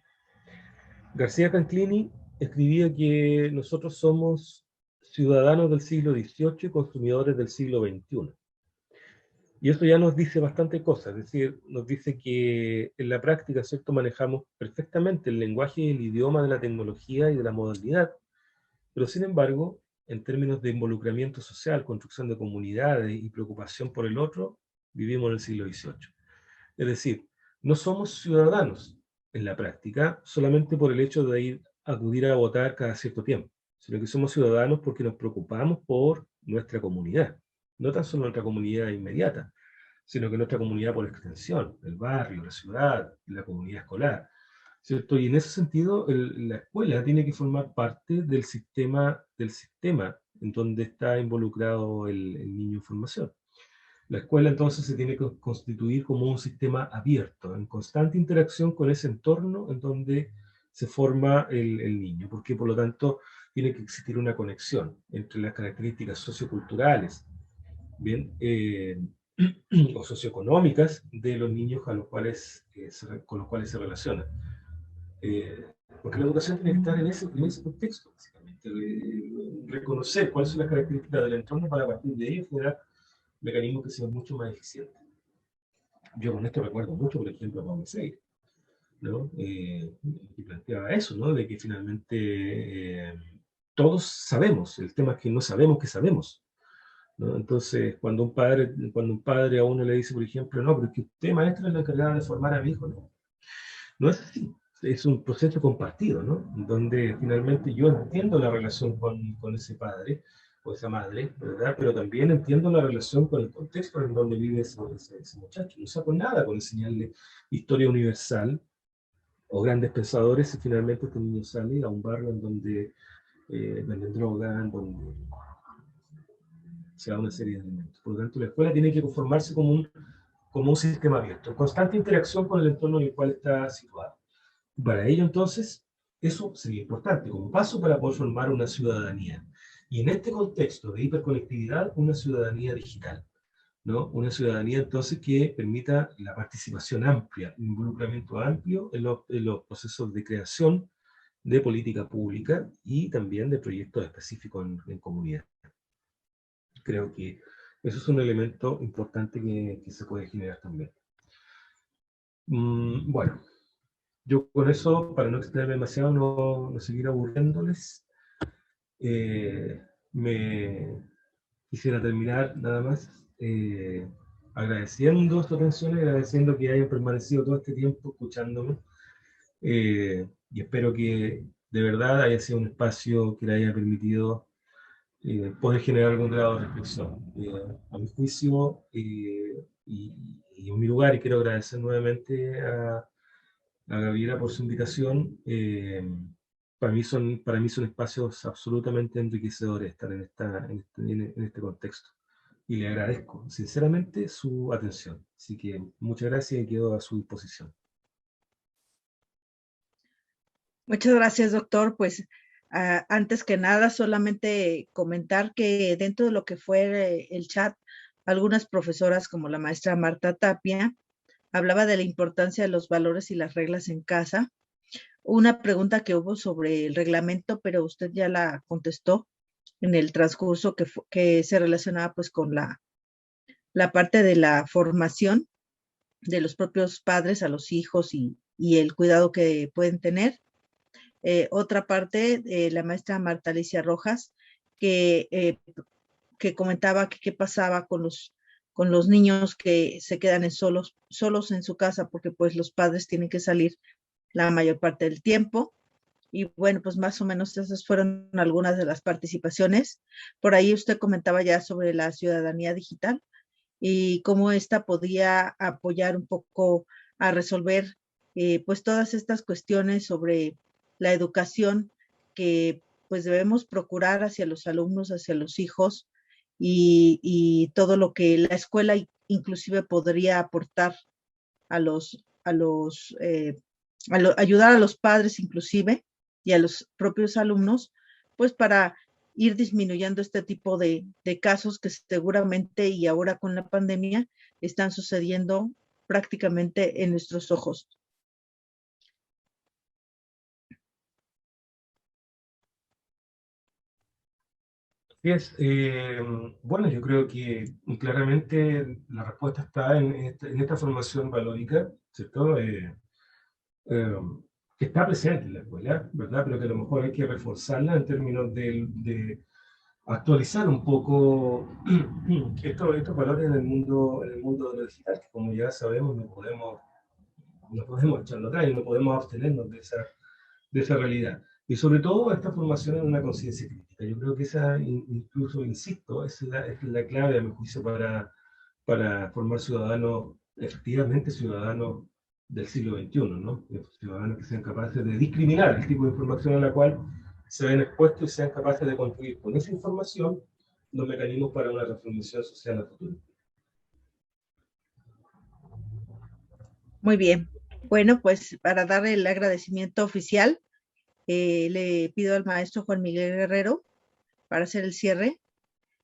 García Canclini escribía que nosotros somos ciudadanos del siglo XVIII y consumidores del siglo XXI. Y eso ya nos dice bastante cosas, es decir, nos dice que en la práctica, ¿cierto?, manejamos perfectamente el lenguaje y el idioma de la tecnología y de la modernidad, pero sin embargo, en términos de involucramiento social, construcción de comunidades y preocupación por el otro, vivimos en el siglo XVIII. Es decir, no somos ciudadanos en la práctica solamente por el hecho de acudir a votar cada cierto tiempo, sino que somos ciudadanos porque nos preocupamos por nuestra comunidad. No tan solo nuestra comunidad inmediata, sino que nuestra comunidad por extensión, el barrio, la ciudad, la comunidad escolar, ¿cierto? Y en ese sentido, la escuela tiene que formar parte del sistema en donde está involucrado el niño en formación. La escuela entonces se tiene que constituir como un sistema abierto, en constante interacción con ese entorno en donde se forma el niño, porque por lo tanto tiene que existir una conexión entre las características socioculturales, bien, o socioeconómicas de los niños con los cuales se relacionan. Porque la educación tiene que estar en ese contexto, básicamente, reconocer cuáles son las características del entorno para a partir de ello generar mecanismos que sean mucho más eficientes. Yo con esto recuerdo mucho, por ejemplo, a Paulo Freire, ¿no? Y planteaba eso, ¿no? De que finalmente todos sabemos, el tema es que no sabemos que sabemos, ¿no? Entonces, cuando un padre a uno le dice, por ejemplo, no, pero es que usted, maestra, es la encargada de formar a mi hijo, no es así. Es un proceso compartido, ¿no? Donde finalmente yo entiendo la relación con ese padre o esa madre, ¿verdad? Pero también entiendo la relación con el contexto en donde vive ese muchacho. No saco nada con enseñarle historia universal o grandes pensadores si finalmente este niño sale a un barrio en donde venden droga, en donde se da una serie de elementos. Por lo tanto, la escuela tiene que conformarse como un sistema abierto, en constante interacción con el entorno en el cual está situado. Para ello, entonces, eso sería importante como paso para poder formar una ciudadanía. Y en este contexto de hiperconectividad, una ciudadanía digital, ¿no? Una ciudadanía, entonces, que permita la participación amplia, el involucramiento amplio en los procesos de creación de política pública y también de proyectos específicos en comunidad. Creo que eso es un elemento importante que se puede generar también. Bueno. Yo con eso, para no extenderme demasiado, no seguir aburriéndoles, me quisiera terminar nada más agradeciendo su atención, agradeciendo que hayan permanecido todo este tiempo escuchándome, y espero que de verdad haya sido un espacio que le haya permitido poder generar algún grado de reflexión. A mi juicio y en mi lugar, y quiero agradecer nuevamente a Gabriela por su invitación. Para mí son espacios absolutamente enriquecedores estar en este contexto. Y le agradezco sinceramente su atención. Así que muchas gracias y quedo a su disposición. Muchas gracias, doctor. Pues antes que nada, solamente comentar que dentro de lo que fue el chat, algunas profesoras como la maestra Marta Tapia hablaba de la importancia de los valores y las reglas en casa. Una pregunta que hubo sobre el reglamento, pero usted ya la contestó en el transcurso que se relacionaba pues con la parte de la formación de los propios padres a los hijos y el cuidado que pueden tener. Otra parte, la maestra Marta Alicia Rojas, que comentaba que qué pasaba con los niños que se quedan solos en su casa porque pues los padres tienen que salir la mayor parte del tiempo. Y bueno, pues más o menos esas fueron algunas de las participaciones. Por ahí usted comentaba ya sobre la ciudadanía digital y cómo esta podía apoyar un poco a resolver pues todas estas cuestiones sobre la educación que pues debemos procurar hacia los alumnos, hacia los hijos y todo lo que la escuela inclusive podría aportar ayudar a los padres inclusive y a los propios alumnos, pues para ir disminuyendo este tipo de casos que seguramente y ahora con la pandemia están sucediendo prácticamente en nuestros ojos. Bueno, yo creo que claramente la respuesta está en esta formación valórica, ¿cierto? Que está presente en la escuela, ¿verdad? Pero que a lo mejor hay que reforzarla en términos de actualizar un poco estos valores en el mundo de lo digital, que como ya sabemos no podemos echarlo atrás y no podemos abstenernos de esa realidad. Y sobre todo esta formación en una conciencia crítica. Yo creo que esa, incluso, insisto, es la clave, a mi juicio, para formar ciudadanos, efectivamente ciudadanos del siglo XXI, ¿no? Ciudadanos que sean capaces de discriminar el tipo de información a la cual se ven expuestos y sean capaces de construir con esa información los mecanismos para una transformación social a futuro. Muy bien. Bueno, pues para darle el agradecimiento oficial, le pido al maestro Juan Miguel Guerrero para hacer el cierre,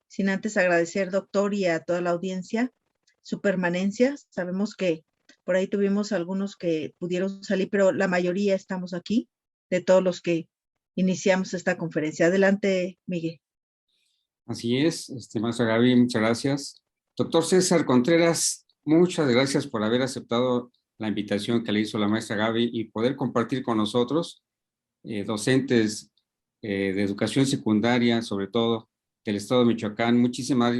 sin antes agradecer, doctor, y a toda la audiencia su permanencia. Sabemos que por ahí tuvimos algunos que pudieron salir, pero la mayoría estamos aquí, de todos los que iniciamos esta conferencia. Adelante, Miguel. Así es, maestra Gaby, muchas gracias. Doctor César Contreras, muchas gracias por haber aceptado la invitación que le hizo la maestra Gaby y poder compartir con nosotros, docentes de educación secundaria, sobre todo del estado de Michoacán. Muchísimas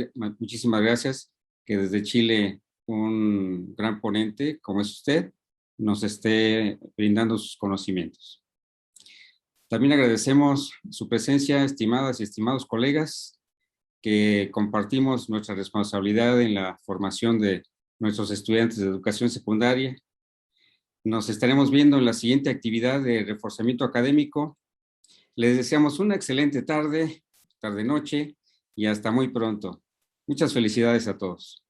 gracias que desde Chile un gran ponente como es usted nos esté brindando sus conocimientos. También agradecemos su presencia, estimadas y estimados colegas, que compartimos nuestra responsabilidad en la formación de nuestros estudiantes de educación secundaria. Nos estaremos viendo en la siguiente actividad de reforzamiento académico. Les deseamos una excelente tarde-noche y hasta muy pronto. Muchas felicidades a todos.